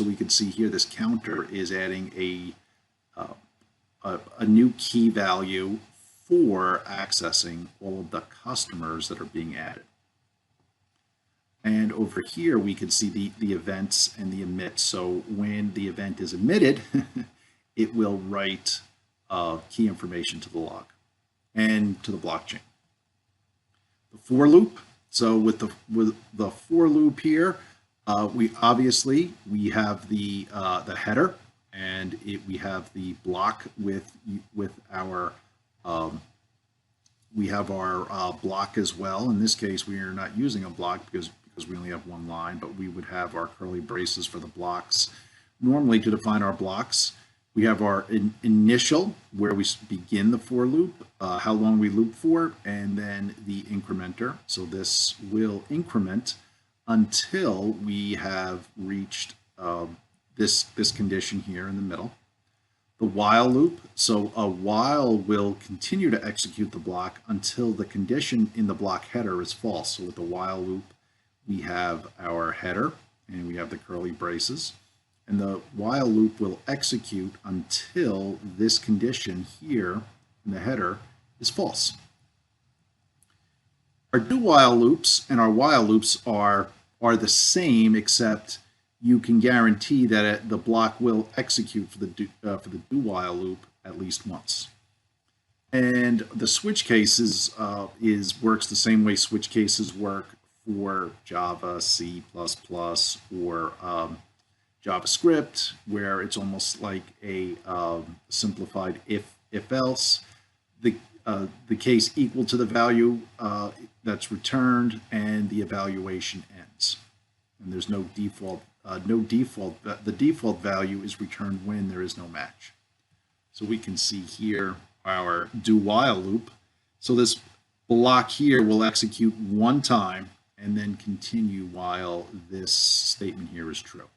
we can see here this counter is adding a new key value for accessing all of the customers that are being added. And over here, we can see the events and the emits. So when the event is emitted, it will write key information to the log and to the blockchain. The for loop. So with the for loop here, we have the header, and we have the block with our we have our block as well. In this case, we are not using a block because we only have 1 line, but we would have our curly braces for the blocks. Normally, to define our blocks, we have our initial, where we begin the for loop, how long we loop for, and then the incrementer. So this will increment until we have reached this condition here in the middle. the while loop. So a while will continue to execute the block until the condition in the block header is false. So with the while loop, we have our header and we have the curly braces. And the while loop will execute until this condition here in the header is false. Our do while loops and our while loops are the same, except you can guarantee that the block will execute for the do while loop at least once. And the switch cases works the same way switch cases work for Java, C++, or JavaScript, where it's almost like a simplified if-else. The case equal to the value that's returned, and the evaluation ends. And there's no default. The default value is returned when there is no match. So we can see here our do while loop. So this block here will execute one time and then continue while this statement here is true.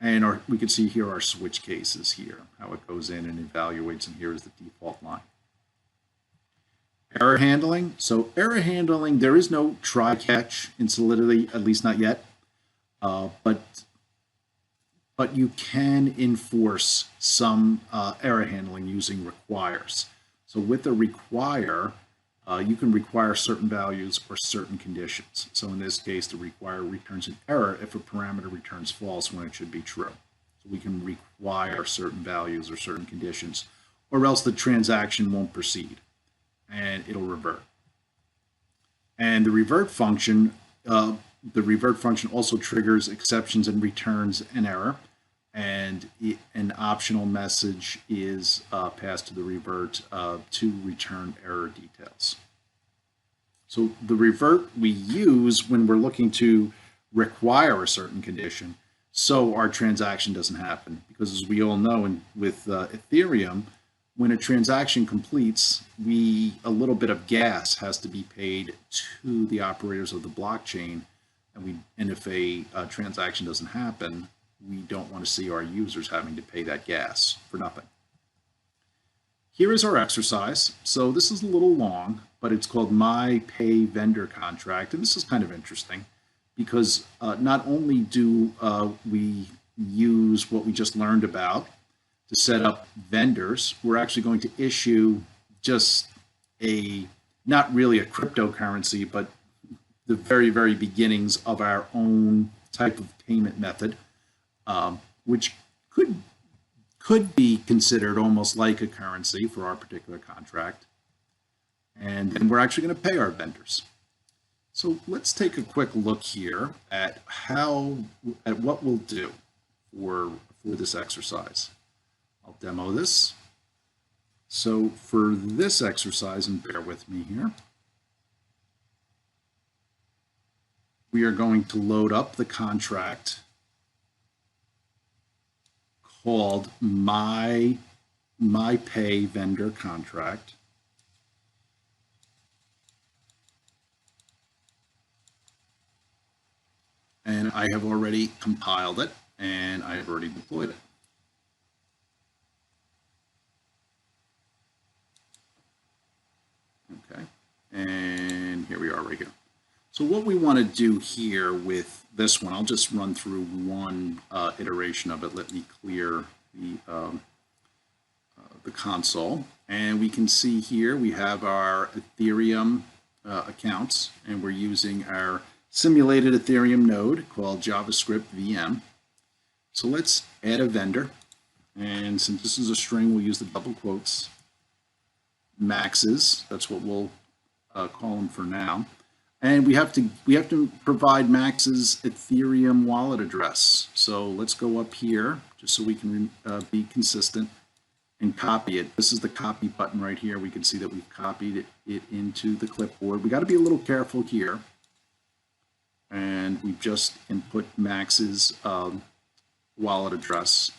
And we can see here our switch cases here, how it goes in and evaluates, and here is the default line. Error handling. So error handling, there is no try catch in Solidity, at least not yet. But you can enforce some error handling using requires. So with a require, you can require certain values or certain conditions. So in this case, the require returns an error if a parameter returns false when it should be true. So we can require certain values or certain conditions, or else the transaction won't proceed and it'll revert. And the revert function also triggers exceptions and returns an error, and an optional message is passed to the revert to return error details. So the revert we use when we're looking to require a certain condition so our transaction doesn't happen, because as we all know, with Ethereum, when a transaction completes, a little bit of gas has to be paid to the operators of the blockchain. And if a transaction doesn't happen, we don't want to see our users having to pay that gas for nothing. Here is our exercise. So this is a little long, but it's called My Pay Vendor Contract. And this is kind of interesting because not only do we use what we just learned about to set up vendors, we're actually going to issue just not really a cryptocurrency, but the very, very beginnings of our own type of payment method, which could be considered almost like a currency for our particular contract. And then we're actually going to pay our vendors. So let's take a quick look here at what we'll do for this exercise. I'll demo this. So for this exercise, and bear with me here, we are going to load up the contract called My Pay Vendor Contract. And I have already compiled it, and I have already deployed it. Okay, and here we are right here. So what we want to do here with this one, I'll just run through one iteration of it. Let me clear the console. And we can see here we have our Ethereum accounts, and we're using our simulated Ethereum node called JavaScript VM. So let's add a vendor. And since this is a string, we'll use the double quotes. Maxes, that's what we'll call them for now. And we have to provide Max's Ethereum wallet address. So let's go up here just so we can be consistent and copy it. This is the copy button right here. We can see that we've copied it into the clipboard. We got to be a little careful here. And we've just input Max's wallet address.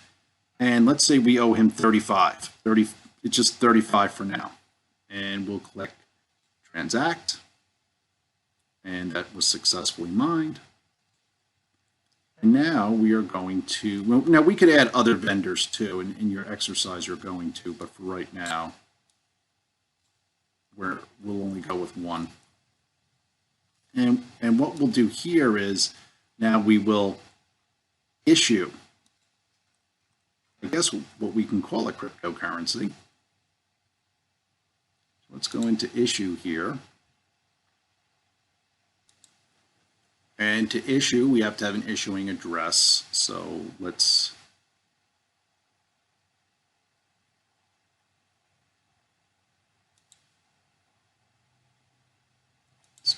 And let's say we owe him 35. It's just 35 for now. And we'll click Transact. And that was successfully mined. And now we are going to, well, now we could add other vendors too in your exercise you're going to, but for right now, we'll only go with one. And what we'll do here is now we will issue, I guess, what we can call a cryptocurrency. Let's go into issue here. And to issue, we have to have an issuing address. So let's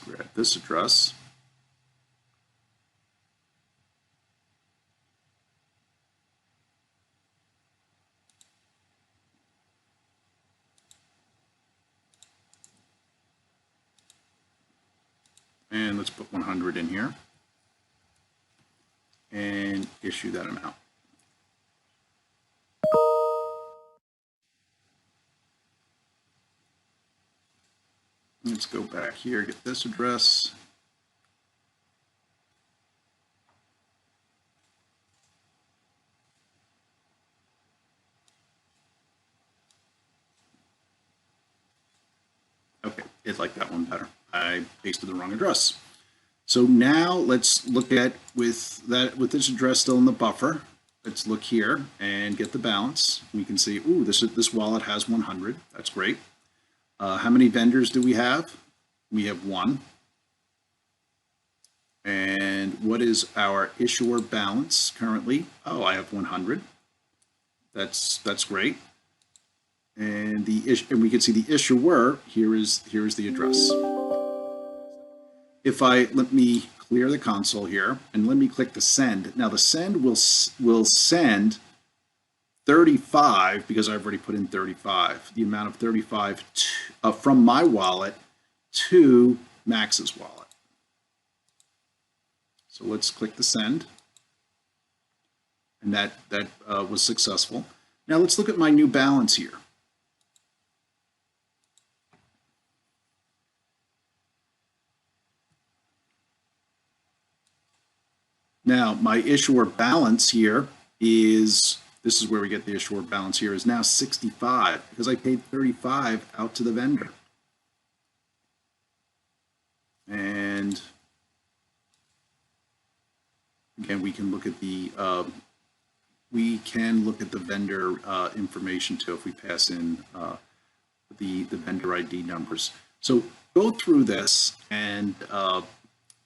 grab this address. And let's put 100 in here and issue that amount. Let's go back here, get this address. Okay, it liked that one better. I pasted the wrong address. So now let's look at with this address still in the buffer. Let's look here and get the balance. We can see, ooh, this wallet has 100. That's great. How many vendors do we have? We have one. And what is our issuer balance currently? Oh, I have 100. That's great. And we can see the issuer. Here is the address. Let me clear the console here and let me click the send. Now the send will send 35, because I've already put in 35, the amount of 35 from my wallet to Max's wallet. So let's click the send, and that was successful. Now let's look at my new balance here. Now my issuer balance here is, this is where we get the issuer balance here, is now 65 because I paid 35 out to the vendor. And again, we can look at the vendor information too if we pass in the vendor ID numbers. So go through this and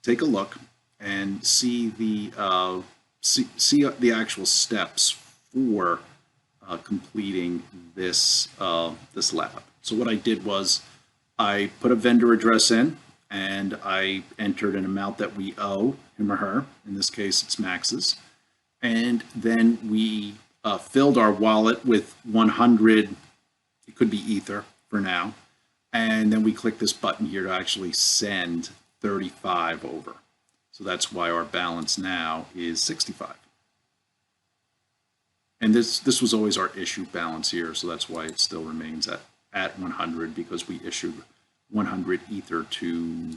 take a look and see the actual steps for completing this this lab. So what I did was I put a vendor address in and I entered an amount that we owe him or her. In this case, it's Max's. And then we filled our wallet with 100, it could be Ether for now. And then we click this button here to actually send 35 over. So that's why our balance now is 65. And this was always our issue balance here, so that's why it still remains at 100, because we issued 100 Ether to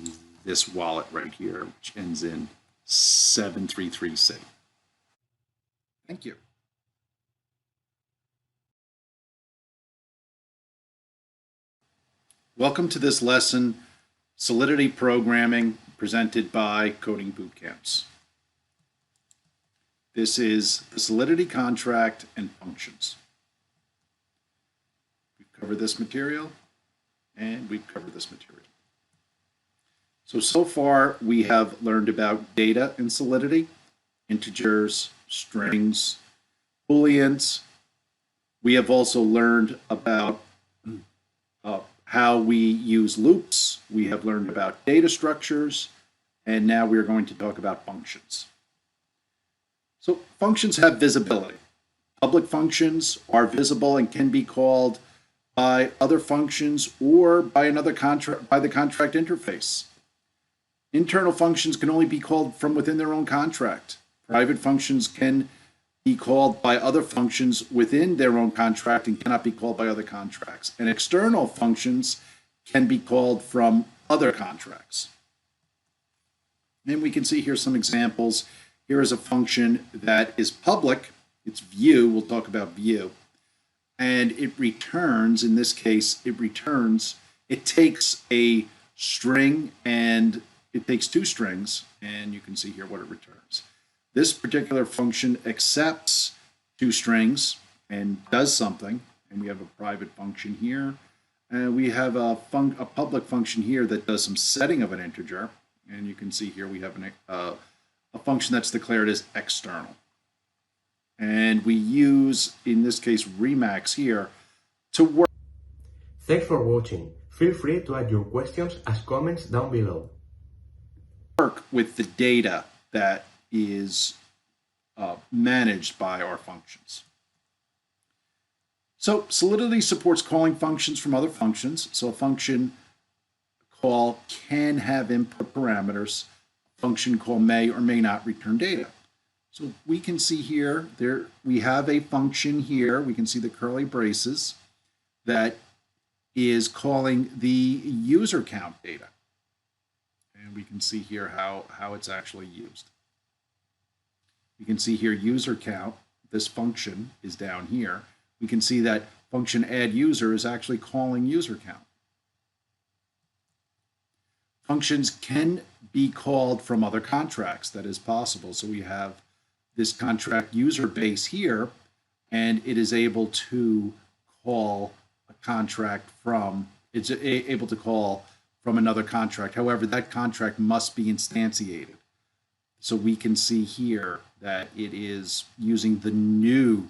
this wallet right here, which ends in 733C. Thank you. Welcome to this lesson, Solidity Programming, presented by Coding Bootcamps. This is the Solidity contract and functions. We've covered this material, and we've covered this material. So far we have learned about data in Solidity, integers, strings, booleans. We have also learned about how we use loops. We have learned about data structures, and now we're going to talk about functions. So functions have visibility. Public functions are visible and can be called by other functions or by another contract, by the contract interface. Internal functions can only be called from within their own contract. Private functions can be called by other functions within their own contract and cannot be called by other contracts. And external functions can be called from other contracts. And we can see here some examples. Here is a function that is public. It's view. We'll talk about view. And it returns, in this case, it takes a string and it takes two strings, and you can see here what it returns. This particular function accepts two strings and does something, and we have a private function here, and we have a public function here that does some setting of an integer, and you can see here we have a function that's declared as external. And we use, in this case, Remax here to work. Thanks for watching. Feel free to add your questions as comments down below. Work with the data that is managed by our functions. So Solidity supports calling functions from other functions. So a function call can have input parameters. A function call may or may not return data. So we can see here, we have a function here. We can see the curly braces that is calling the user count data. And we can see here how it's actually used. We can see here user count. This function is down here. We can see that function add user is actually calling user count. Functions can be called from other contracts. That is possible. So we have this contract user base here, and it is able to call a contract from, it's able to call from another contract. However, that contract must be instantiated. So we can see here that it is using the new,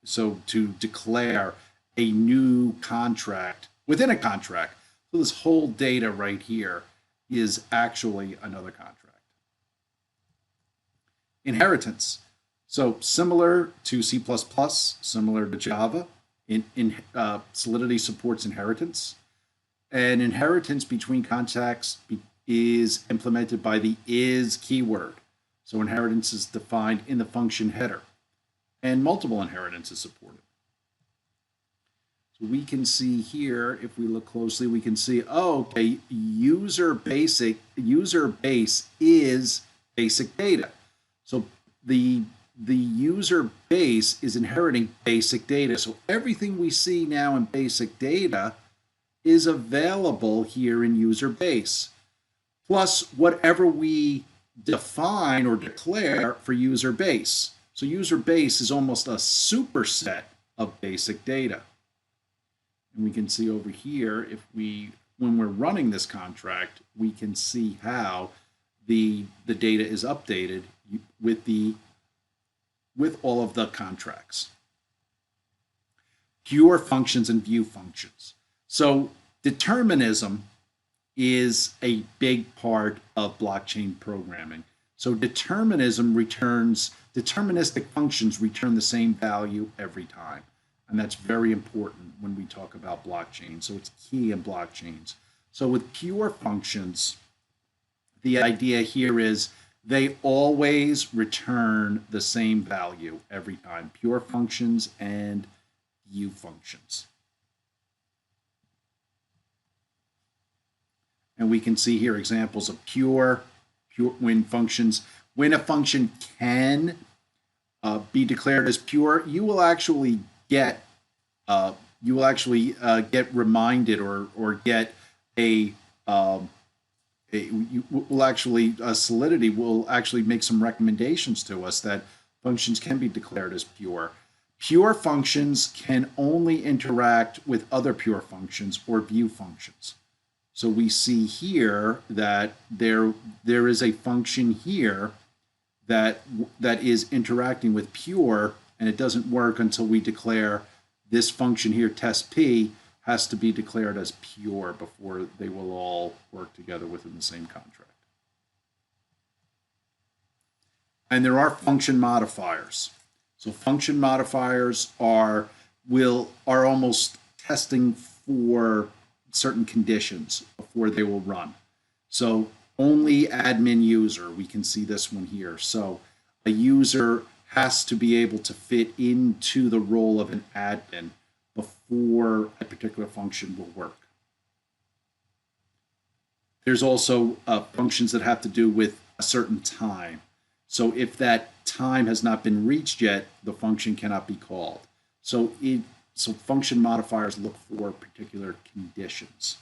so to declare a new contract within a contract. So this whole data right here is actually another contract. Inheritance. So similar to C++, similar to Java, Solidity supports inheritance. And inheritance between contacts is implemented by the is keyword. So inheritance is defined in the function header. And multiple inheritance is supported. So we can see here, if we look closely, we can see, oh, okay, user base is basic data. So the user base is inheriting basic data. So everything we see now in basic data is available here in user base, plus whatever we define or declare for user base. So user base is almost a superset of basic data. And we can see over here, when we're running this contract, we can see how the data is updated with all of the contracts. Pure functions and view functions. So determinism is a big part of blockchain programming. So deterministic functions return the same value every time. And that's very important when we talk about blockchain. So it's key in blockchains. So with pure functions, the idea here is they always return the same value every time. Pure functions and view functions. And we can see here examples of pure when a function can be declared as pure, you will actually get reminded or get Solidity will actually make some recommendations to us that functions can be declared as pure. Pure functions can only interact with other pure functions or view functions. So we see here that there is a function here that is interacting with pure, and it doesn't work until we declare this function here, test P, has to be declared as pure before they will all work together within the same contract. And there are function modifiers. So function modifiers are almost testing for certain conditions before they will run. So only admin user, we can see this one here. So a user has to be able to fit into the role of an admin before a particular function will work. There's also functions that have to do with a certain time. So if that time has not been reached yet, the function cannot be called. So function modifiers look for particular conditions.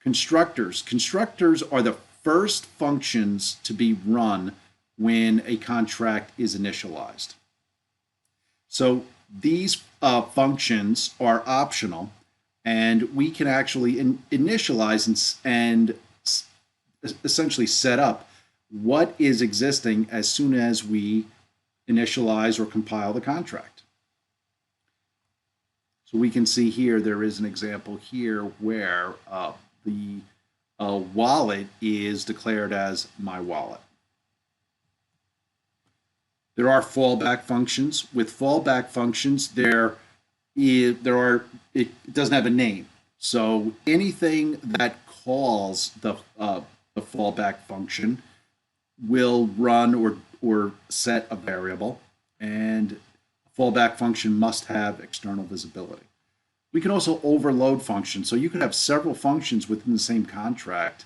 Constructors. Constructors are the first functions to be run when a contract is initialized. So these functions are optional, and we can actually initialize and essentially set up what is existing as soon as we initialize or compile the contract. So we can see here, there is an example here where the wallet is declared as my wallet. There are fallback functions. With fallback functions, it doesn't have a name. So anything that calls the fallback function will run or set a variable, and a fallback function must have external visibility. We can also overload functions. So you could have several functions within the same contract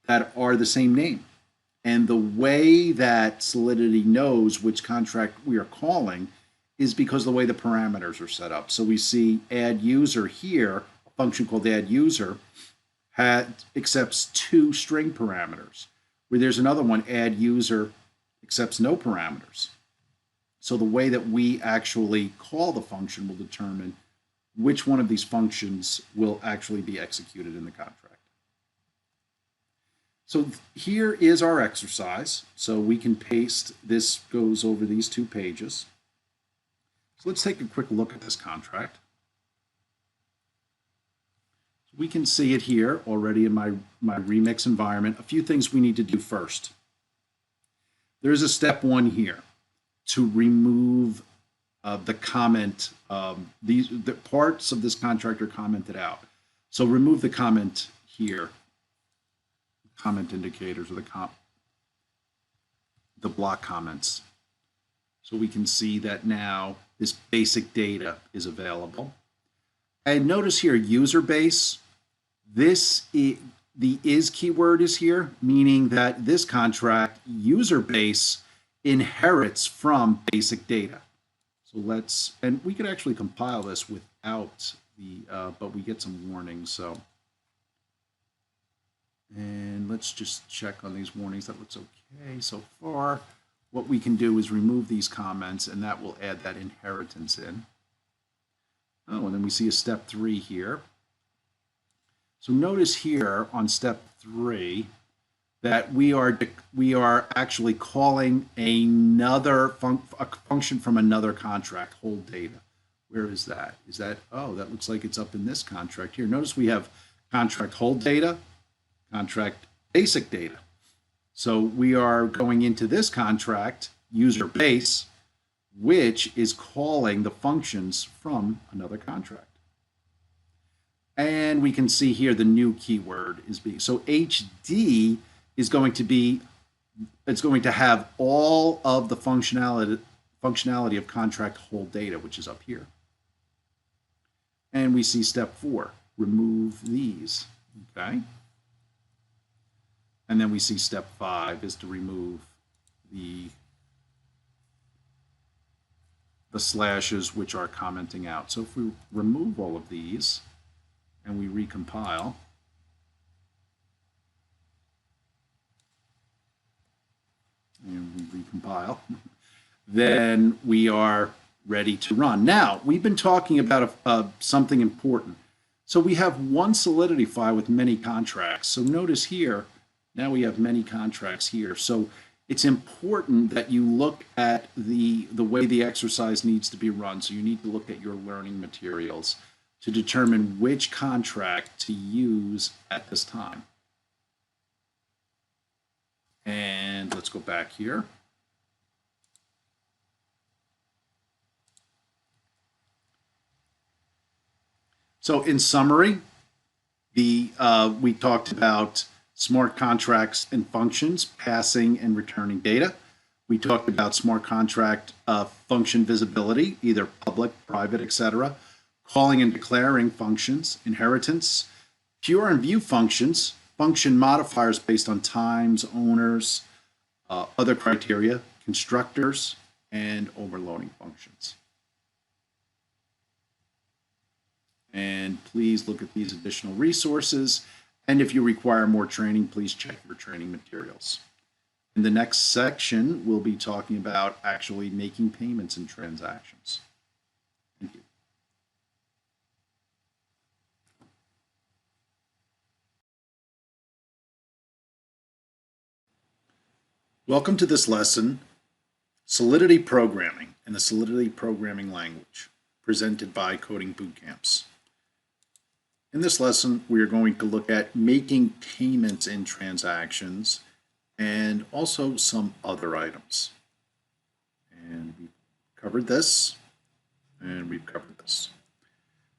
that are the same name. And the way that Solidity knows which contract we are calling is because of the way the parameters are set up. So we see add user here, a function called add user, accepts 2 string parameters, where there's another one, add user, accepts no parameters. So the way that we actually call the function will determine which one of these functions will actually be executed in the contract. So here is our exercise. So we can paste, this goes over these 2 pages. So let's take a quick look at this contract. We can see it here already in my remix environment. A few things we need to do first. There's a step 1 here to remove the comment. The parts of this contract are commented out. So remove the comment here. Comment indicators, or the block comments. So we can see that now this basic data is available. And notice here, user base, the is keyword is here, meaning that this contract user base inherits from basic data. So and we could actually compile this without but we get some warnings. And let's just check on these warnings. That looks okay so far. What we can do is remove these comments, and that will add that inheritance in. Oh, and then we see a step 3 here. So notice here on step 3 that we are actually calling another function from another contract, hold data. Where is that? Oh, that looks like it's up in this contract here. Notice we have contract hold data, contract basic data. So we are going into this contract, user base, which is calling the functions from another contract. And we can see here the new keyword is being, so HD is going to be, it's going to have all of the functionality of contract hold data, which is up here. And we see step 4, remove these, okay? And then we see step 5 is to remove the slashes which are commenting out. So if we remove all of these and we recompile, then we are ready to run. Now, we've been talking about something important. So we have one Solidity file with many contracts. So notice here, now we have many contracts here. So it's important that you look at the way the exercise needs to be run. So you need to look at your learning materials to determine which contract to use at this time. And let's go back here. So in summary, we talked about smart contracts and functions, passing and returning data. We talked about smart contract function visibility, either public, private, etc. Calling and declaring functions, inheritance, pure and view functions, function modifiers based on times, owners, other criteria, constructors, and overloading functions. And please look at these additional resources. And if you require more training, please check your training materials. In the next section, we'll be talking about actually making payments and transactions. Thank you. Welcome to this lesson, Solidity Programming and the Solidity Programming Language, presented by Coding Bootcamps. In this lesson, we are going to look at making payments in transactions and also some other items. And we've covered this, and we've covered this.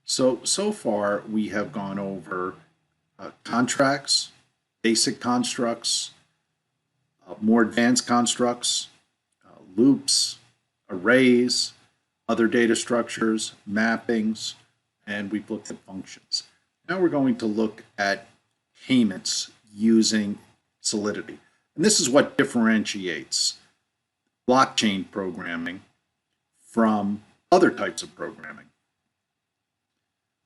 So far, we have gone over contracts, basic constructs, more advanced constructs, loops, arrays, other data structures, mappings, and we've looked at functions. Now we're going to look at payments using Solidity. And this is what differentiates blockchain programming from other types of programming.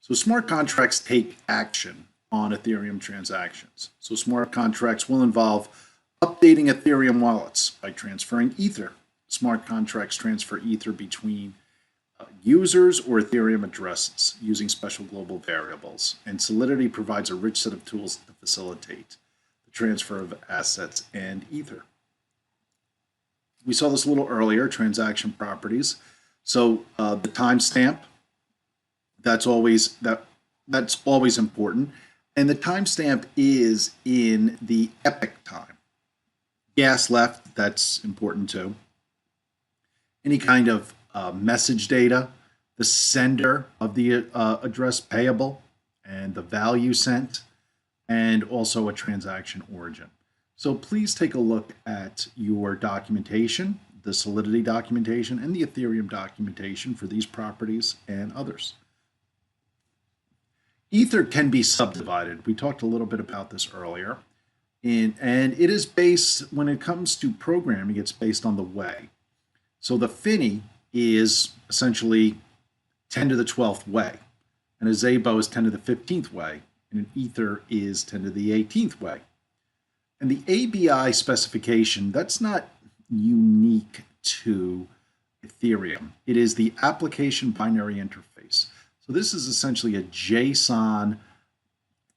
So smart contracts take action on Ethereum transactions. So smart contracts will involve updating Ethereum wallets by transferring Ether. Smart contracts transfer Ether between users or Ethereum addresses using special global variables. And Solidity provides a rich set of tools to facilitate the transfer of assets and Ether. We saw this a little earlier, transaction properties. So the timestamp, that's always important. And the timestamp is in the epoch time. Gas left, that's important too. Any kind of message data, the sender of the address payable, and the value sent, and also a transaction origin. So please take a look at your documentation, the Solidity documentation, and the Ethereum documentation for these properties and others. Ether can be subdivided. We talked a little bit about this earlier. And it is based, when it comes to programming, it's based on the way. So the Finney is essentially 10 to the 12th way, and a Szabo is 10 to the 15th way, and an Ether is 10 to the 18th way. And the ABI specification, that's not unique to Ethereum. It is the application binary interface. So this is essentially a JSON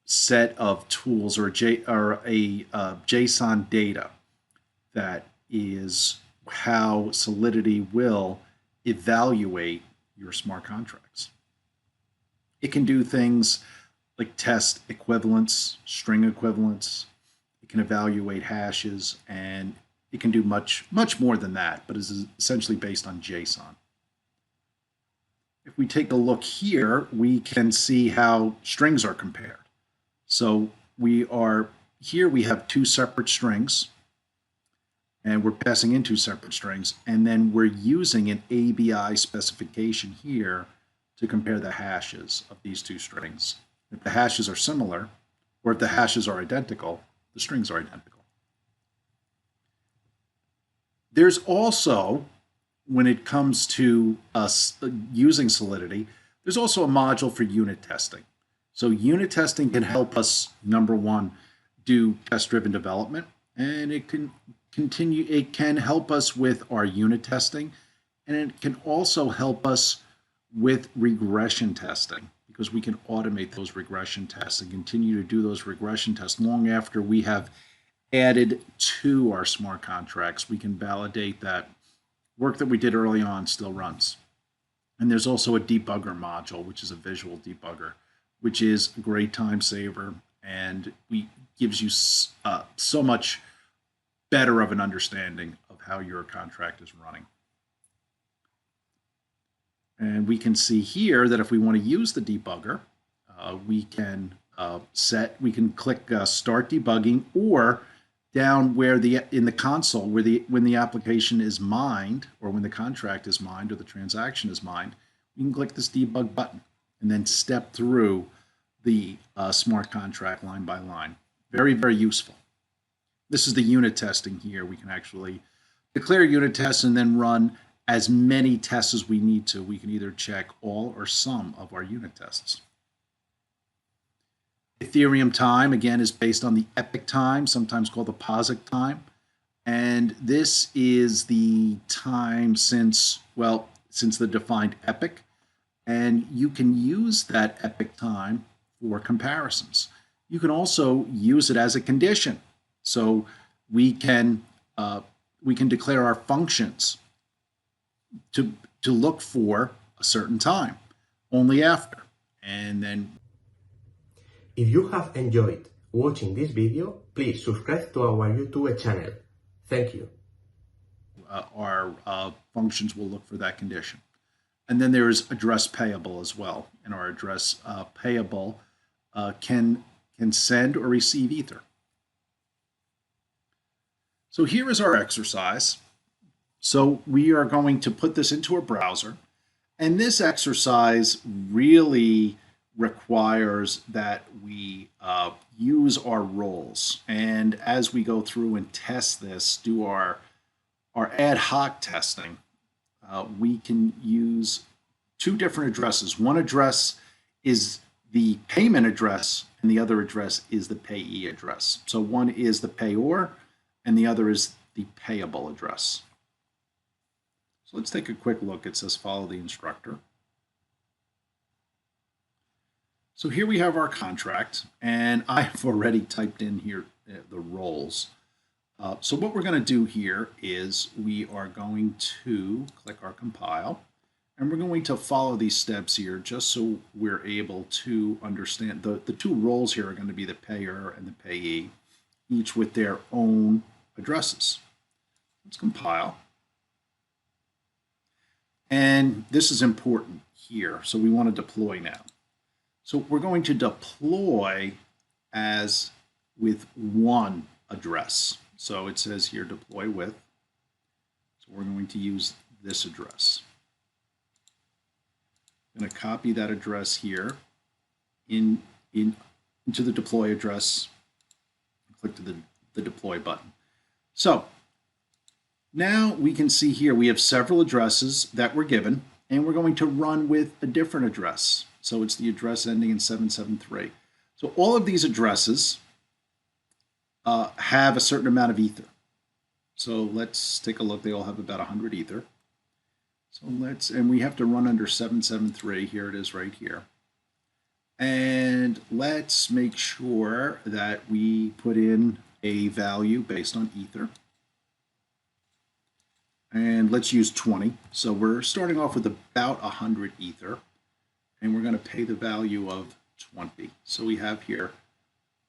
set of tools or a JSON data that is how Solidity will evaluate your smart contracts. It can do things like test equivalence, string equivalence. It can evaluate hashes, and it can do much more than that, but is essentially based on JSON. If we take a look here, we can see how strings are compared. So we have two separate strings, and we're passing in two separate strings, and then we're using an ABI specification here to compare the hashes of these two strings. If the hashes are similar, or if the hashes are identical, the strings are identical. There's also, when it comes to us using Solidity, there's also a module for unit testing. So unit testing can help us, number one, do test-driven development, and it can help us with our unit testing, and it can also help us with regression testing, because we can automate those regression tests and continue to do those regression tests long after we have added to our smart contracts. We can validate that work that we did early on still runs. And there's also a debugger module, which is a visual debugger, which is a great time saver, and gives you so much better of an understanding of how your contract is running. And we can see here that if we want to use the debugger, we can click Start Debugging, or down where in the console when the application is mined, or when the contract is mined or the transaction is mined, you can click this debug button and then step through the smart contract line by line. Very, very useful. This is the unit testing here. We can actually declare unit tests and then run as many tests as we need to. We can either check all or some of our unit tests. Ethereum time, again, is based on the epoch time, sometimes called the POSIX time. And this is the time since the defined epoch. And you can use that epoch time for comparisons. You can also use it as a condition. So we can declare our functions to look for a certain time, only after. And then if you have enjoyed watching this video, please subscribe to our YouTube channel. Thank you. Our functions will look for that condition. And then there is address payable as well. And our address payable can send or receive Ether. So here is our exercise. So we are going to put this into a browser. And this exercise really requires that we use our roles. And as we go through and test this, do our ad hoc testing, we can use two different addresses. One address is the payment address, and the other address is the payee address. So one is the payor, and the other is the payable address. So let's take a quick look. It says follow the instructor. So here we have our contract, and I've already typed in here the roles. So what we're going to do here is we are going to click our compile, and we're going to follow these steps here just so we're able to understand. The two roles here are going to be the payer and the payee, each with their own addresses. Let's compile. And this is important here, so we want to deploy now. So we're going to deploy as with one address. So it says here deploy with. So we're going to use this address. I'm going to copy that address here into the deploy address. Click to the deploy button. So now we can see here we have several addresses that were given, and we're going to run with a different address. So it's the address ending in 773. So all of these addresses have a certain amount of Ether. So let's take a look. They all have about 100 Ether. So and we have to run under 773. Here it is right here. And let's make sure that we put in a value based on Ether. And let's use 20. So we're starting off with about 100 Ether. And we're going to pay the value of 20. So we have here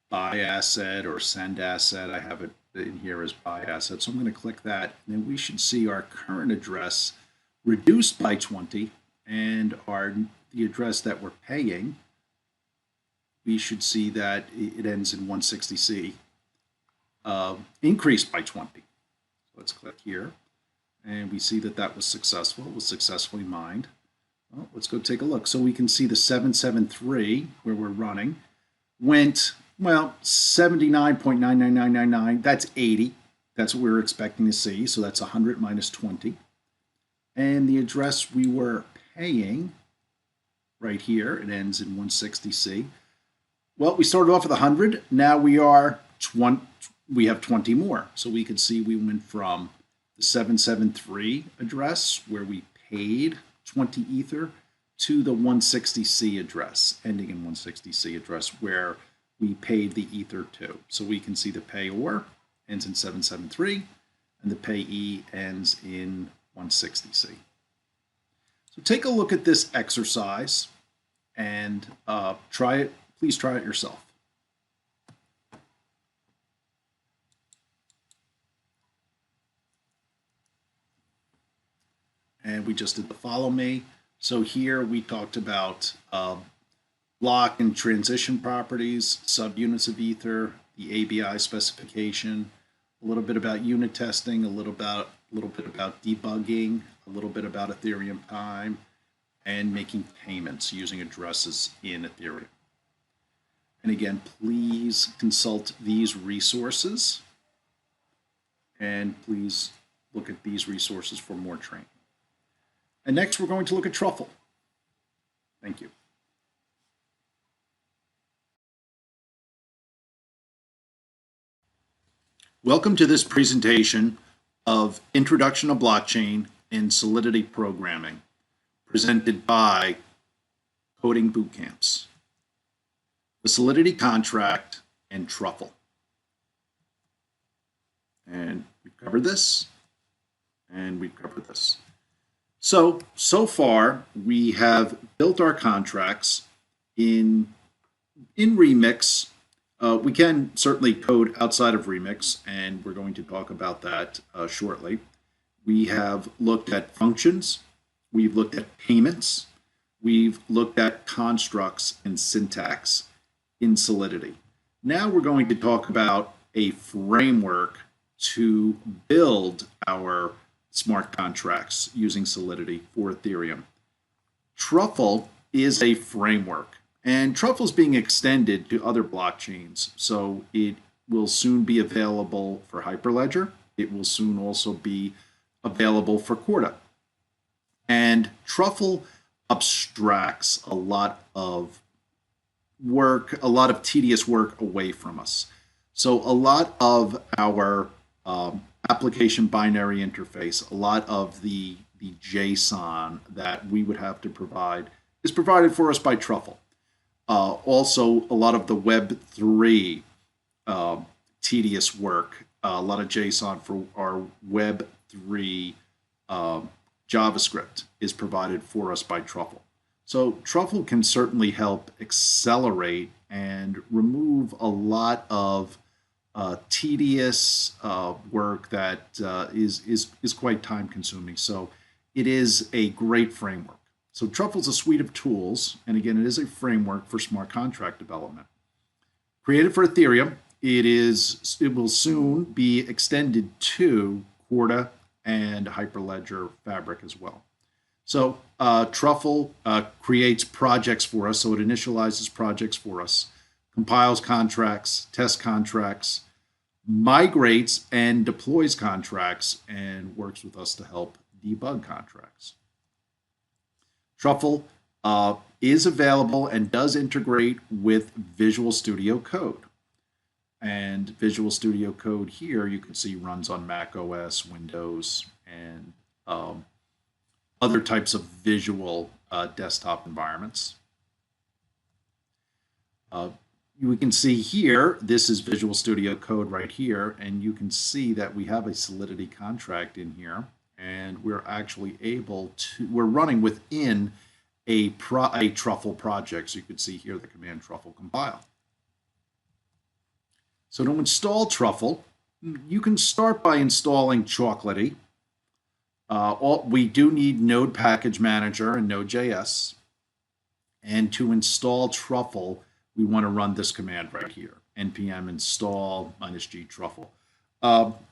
buy asset or send asset. I have it in here as buy asset. So I'm going to click that. And then we should see our current address reduced by 20. And the address that we're paying, we should see that it ends in 160C, increased by 20. So let's click here. And we see that that was successful. It was successfully mined. Well, let's go take a look. So we can see the 773, where we're running, went, well, 79.99999. That's 80. That's what we were expecting to see. So that's 100 minus 20. And the address we were paying right here, it ends in 160C. Well, we started off with 100. Now we have 20 more. So we could see we went from the 773 address where we paid 20 Ether to the 160C address, ending in 160C address where we paid the Ether to. So we can see the payor ends in 773 and the payee ends in 160C. So take a look at this exercise and try it. Please try it yourself. And we just did the follow me. So here we talked about block and transition properties, subunits of Ether, the ABI specification, a little bit about unit testing, a little bit about debugging, a little bit about Ethereum time, and making payments using addresses in Ethereum. And again, please consult these resources, and please look at these resources for more training. And next, we're going to look at Truffle. Thank you. Welcome to this presentation of Introduction to Blockchain and Solidity Programming, presented by Coding Bootcamps, the Solidity Contract, and Truffle. And we've covered this, and we've covered this. So far, we have built our contracts in Remix. We can certainly code outside of Remix, and we're going to talk about that shortly. We have looked at functions, we've looked at payments, we've looked at constructs and syntax in Solidity. Now we're going to talk about a framework to build our smart contracts using Solidity for Ethereum. Truffle is a framework, and Truffle is being extended to other blockchains, so it will soon be available for Hyperledger. It will soon also be available for Corda. And Truffle abstracts a lot of work, a lot of tedious work away from us. So a lot of our application binary interface, a lot of the JSON that we would have to provide is provided for us by Truffle. Also, a lot of the Web3 tedious work, a lot of JSON for our Web3 JavaScript is provided for us by Truffle. So Truffle can certainly help accelerate and remove a lot of tedious work that is quite time consuming. So it is a great framework. So Truffle is a suite of tools, and again, it is a framework for smart contract development. Created for Ethereum, it will soon be extended to Corda and Hyperledger Fabric as well. So Truffle creates projects for us, so it initializes projects for us, compiles contracts, tests contracts, migrates and deploys contracts, and works with us to help debug contracts. Truffle is available and does integrate with Visual Studio Code. And Visual Studio Code here, you can see, runs on Mac OS, Windows, and other types of visual desktop environments. We can see here, this is Visual Studio Code right here, and you can see that we have a Solidity contract in here, and we're actually able to, we're running within a Truffle project. So you can see here the command Truffle compile. So to install Truffle, you can start by installing Chocolatey. We do need Node Package Manager and Node.js. And to install Truffle, we want to run this command right here, npm install -g truffle.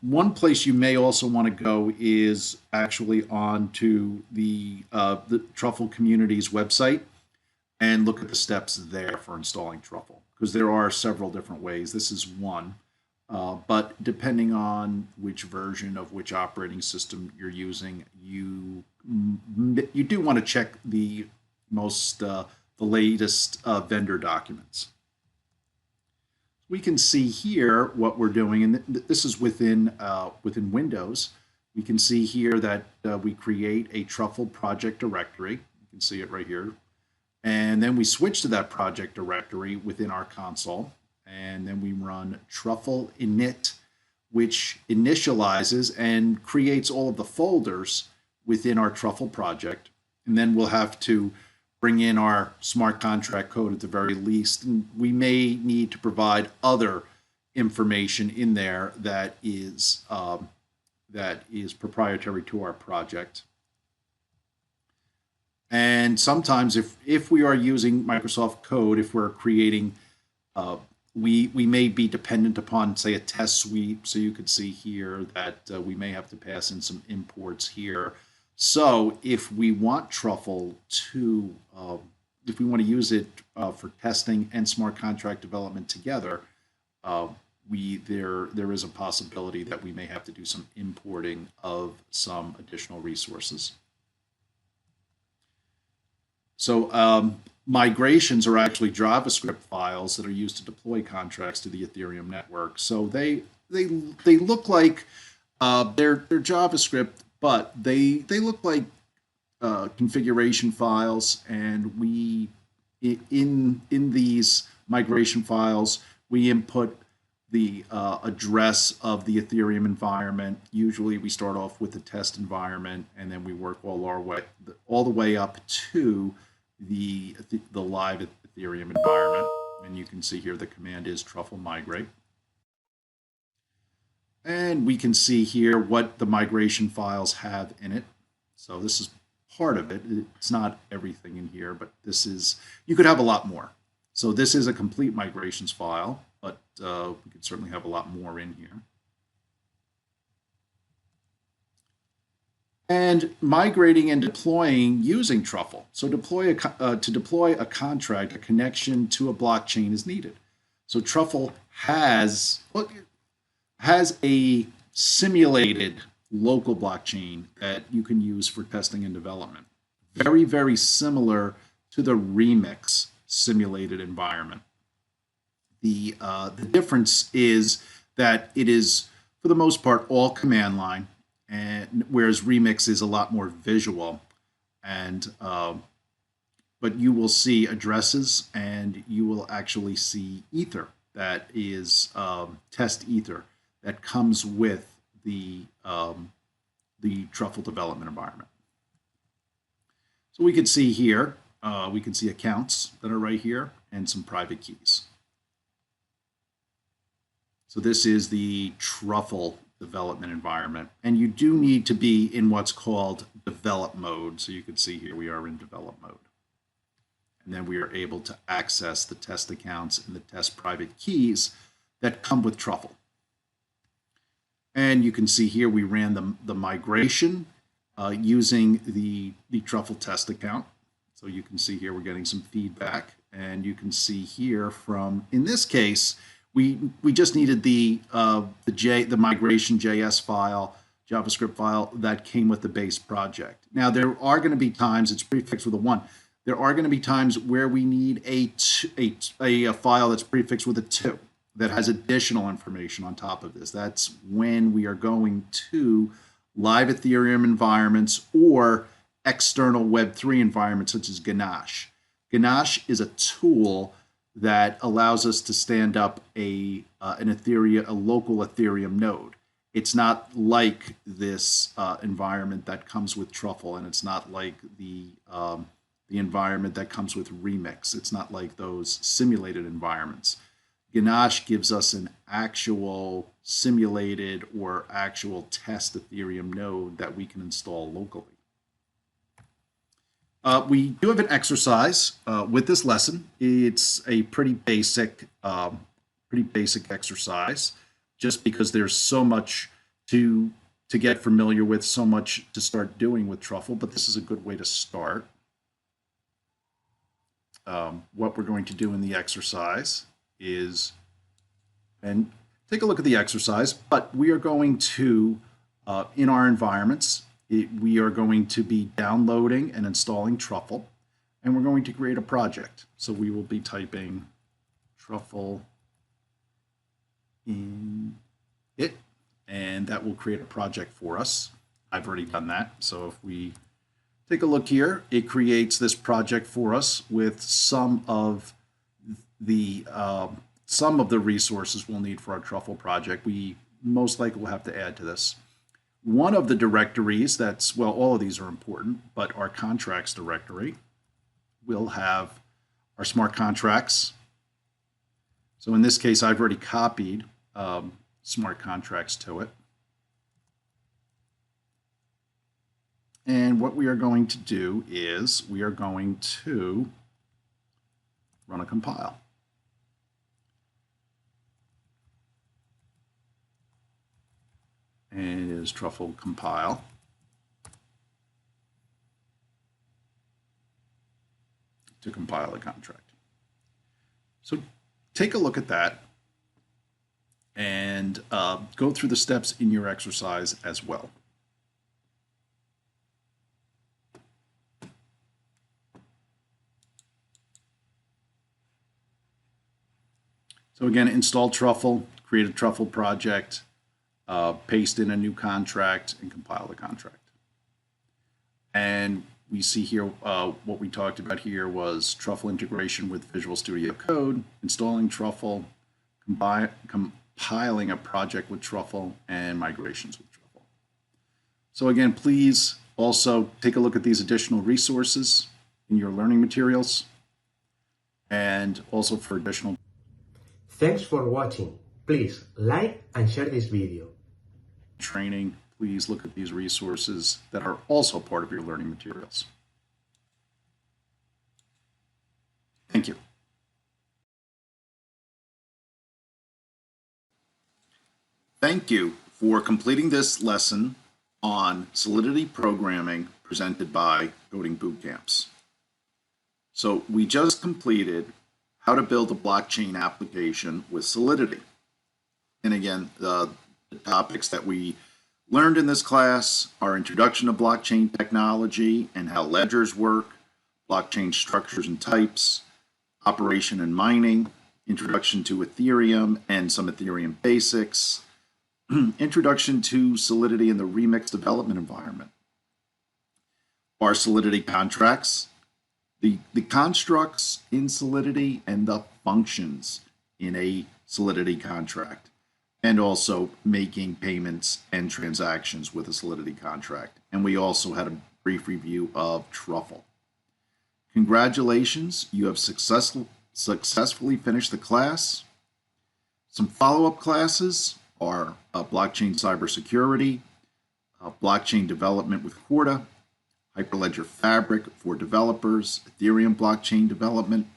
One place you may also want to go is actually onto the Truffle community's website and look at the steps there for installing Truffle, because there are several different ways. This is one, but depending on which version of which operating system you're using, you do want to check the latest vendor documents. We can see here what we're doing, and this is within Windows. We can see here that we create a Truffle project directory. You can see it right here. And then we switch to that project directory within our console, and then we run truffle init, which initializes and creates all of the folders within our Truffle project. And then we'll have to bring in our smart contract code at the very least. And we may need to provide other information in there that is proprietary to our project. And sometimes if we are using Microsoft Code, if we're creating, we may be dependent upon, say, a test suite. So you can see here that we may have to pass in some imports here. So if we want Truffle to, if we want to use it for testing and smart contract development together, there is a possibility that we may have to do some importing of some additional resources. So migrations are actually JavaScript files that are used to deploy contracts to the Ethereum network. So they look like they're JavaScript, but they look like configuration files, and we in these migration files we input the address of the Ethereum environment. Usually we start off with the test environment, and then we work all the way up to the live Ethereum environment. And you can see here the command is truffle migrate. And we can see here what the migration files have in it. So this is part of it. It's not everything in here, but this is, you could have a lot more. So this is a complete migrations file, but we could certainly have a lot more in here. And migrating and deploying using Truffle. So to deploy a contract, a connection to a blockchain is needed. So Truffle has a simulated local blockchain that you can use for testing and development. Very, very similar to the Remix simulated environment. The difference is that it is, for the most part, all command line, and whereas Remix is a lot more visual. And but you will see addresses, and you will actually see Ether, that is test Ether, that comes with the Truffle development environment. So we can see here, we can see accounts that are right here and some private keys. So this is the Truffle development environment, and you do need to be in what's called develop mode. So you can see here we are in develop mode. And then we are able to access the test accounts and the test private keys that come with Truffle. And you can see here we ran the migration using the Truffle test account. So you can see here we're getting some feedback, and you can see here from, in this case, we just needed the migration JS file, JavaScript file that came with the base project. Now there are going to be times, it's prefixed with a 1. There are going to be times where we need a file that's prefixed with a 2 that has additional information on top of this. That's when we are going to live Ethereum environments or external Web3 environments such as Ganache. Ganache is a tool that allows us to stand up a local Ethereum node. It's not like this environment that comes with Truffle, and it's not like the environment that comes with Remix. It's not like those simulated environments. Ganache gives us an actual simulated or actual test Ethereum node that we can install locally. We do have an exercise with this lesson. It's a pretty basic exercise, just because there's so much to get familiar with, so much to start doing with Truffle, but this is a good way to start. What we're going to do in the exercise is, and take a look at the exercise, but we are going to, in our environments, we are going to be downloading and installing Truffle, and we're going to create a project. So we will be typing Truffle in it, and that will create a project for us. I've already done that. So if we take a look here, it creates this project for us with some of the resources we'll need for our Truffle project. We most likely will have to add to this. One of the directories that's, well, all of these are important, but our contracts directory will have our smart contracts. So in this case, I've already copied smart contracts to it. And what we are going to do is we are going to run a compile. And it is Truffle compile. To compile a contract. So take a look at that. and go through the steps in your exercise as well. So again, install Truffle, create a Truffle project, paste in a new contract, and compile the contract. And we see here what we talked about here was Truffle integration with Visual Studio Code, installing Truffle, compiling a project with Truffle, and migrations with Truffle. So again, please also take a look at these additional resources in your learning materials, and also for additional. Thanks for watching. Please like and share this video. Training, please look at these resources that are also part of your learning materials. Thank you. Thank you for completing this lesson on Solidity Programming presented by Coding Bootcamps. So we just completed how to build a blockchain application with Solidity. And again, the topics that we learned in this class are introduction to blockchain technology and how ledgers work, blockchain structures and types, operation and mining, introduction to Ethereum and some Ethereum Basics, introduction to Solidity in the Remix development environment, our Solidity contracts, the constructs in Solidity and the functions in a Solidity contract, and also making payments and transactions with a Solidity contract. And we also had a brief review of Truffle. Congratulations, you have successfully finished the class. Some follow-up classes are blockchain cybersecurity, blockchain development with Corda, Hyperledger Fabric for developers, Ethereum blockchain development,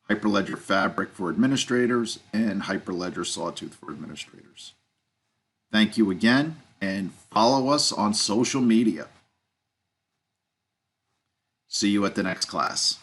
Hyperledger Fabric for administrators, and Hyperledger Sawtooth for administrators. Thank you again, and follow us on social media. See you at the next class.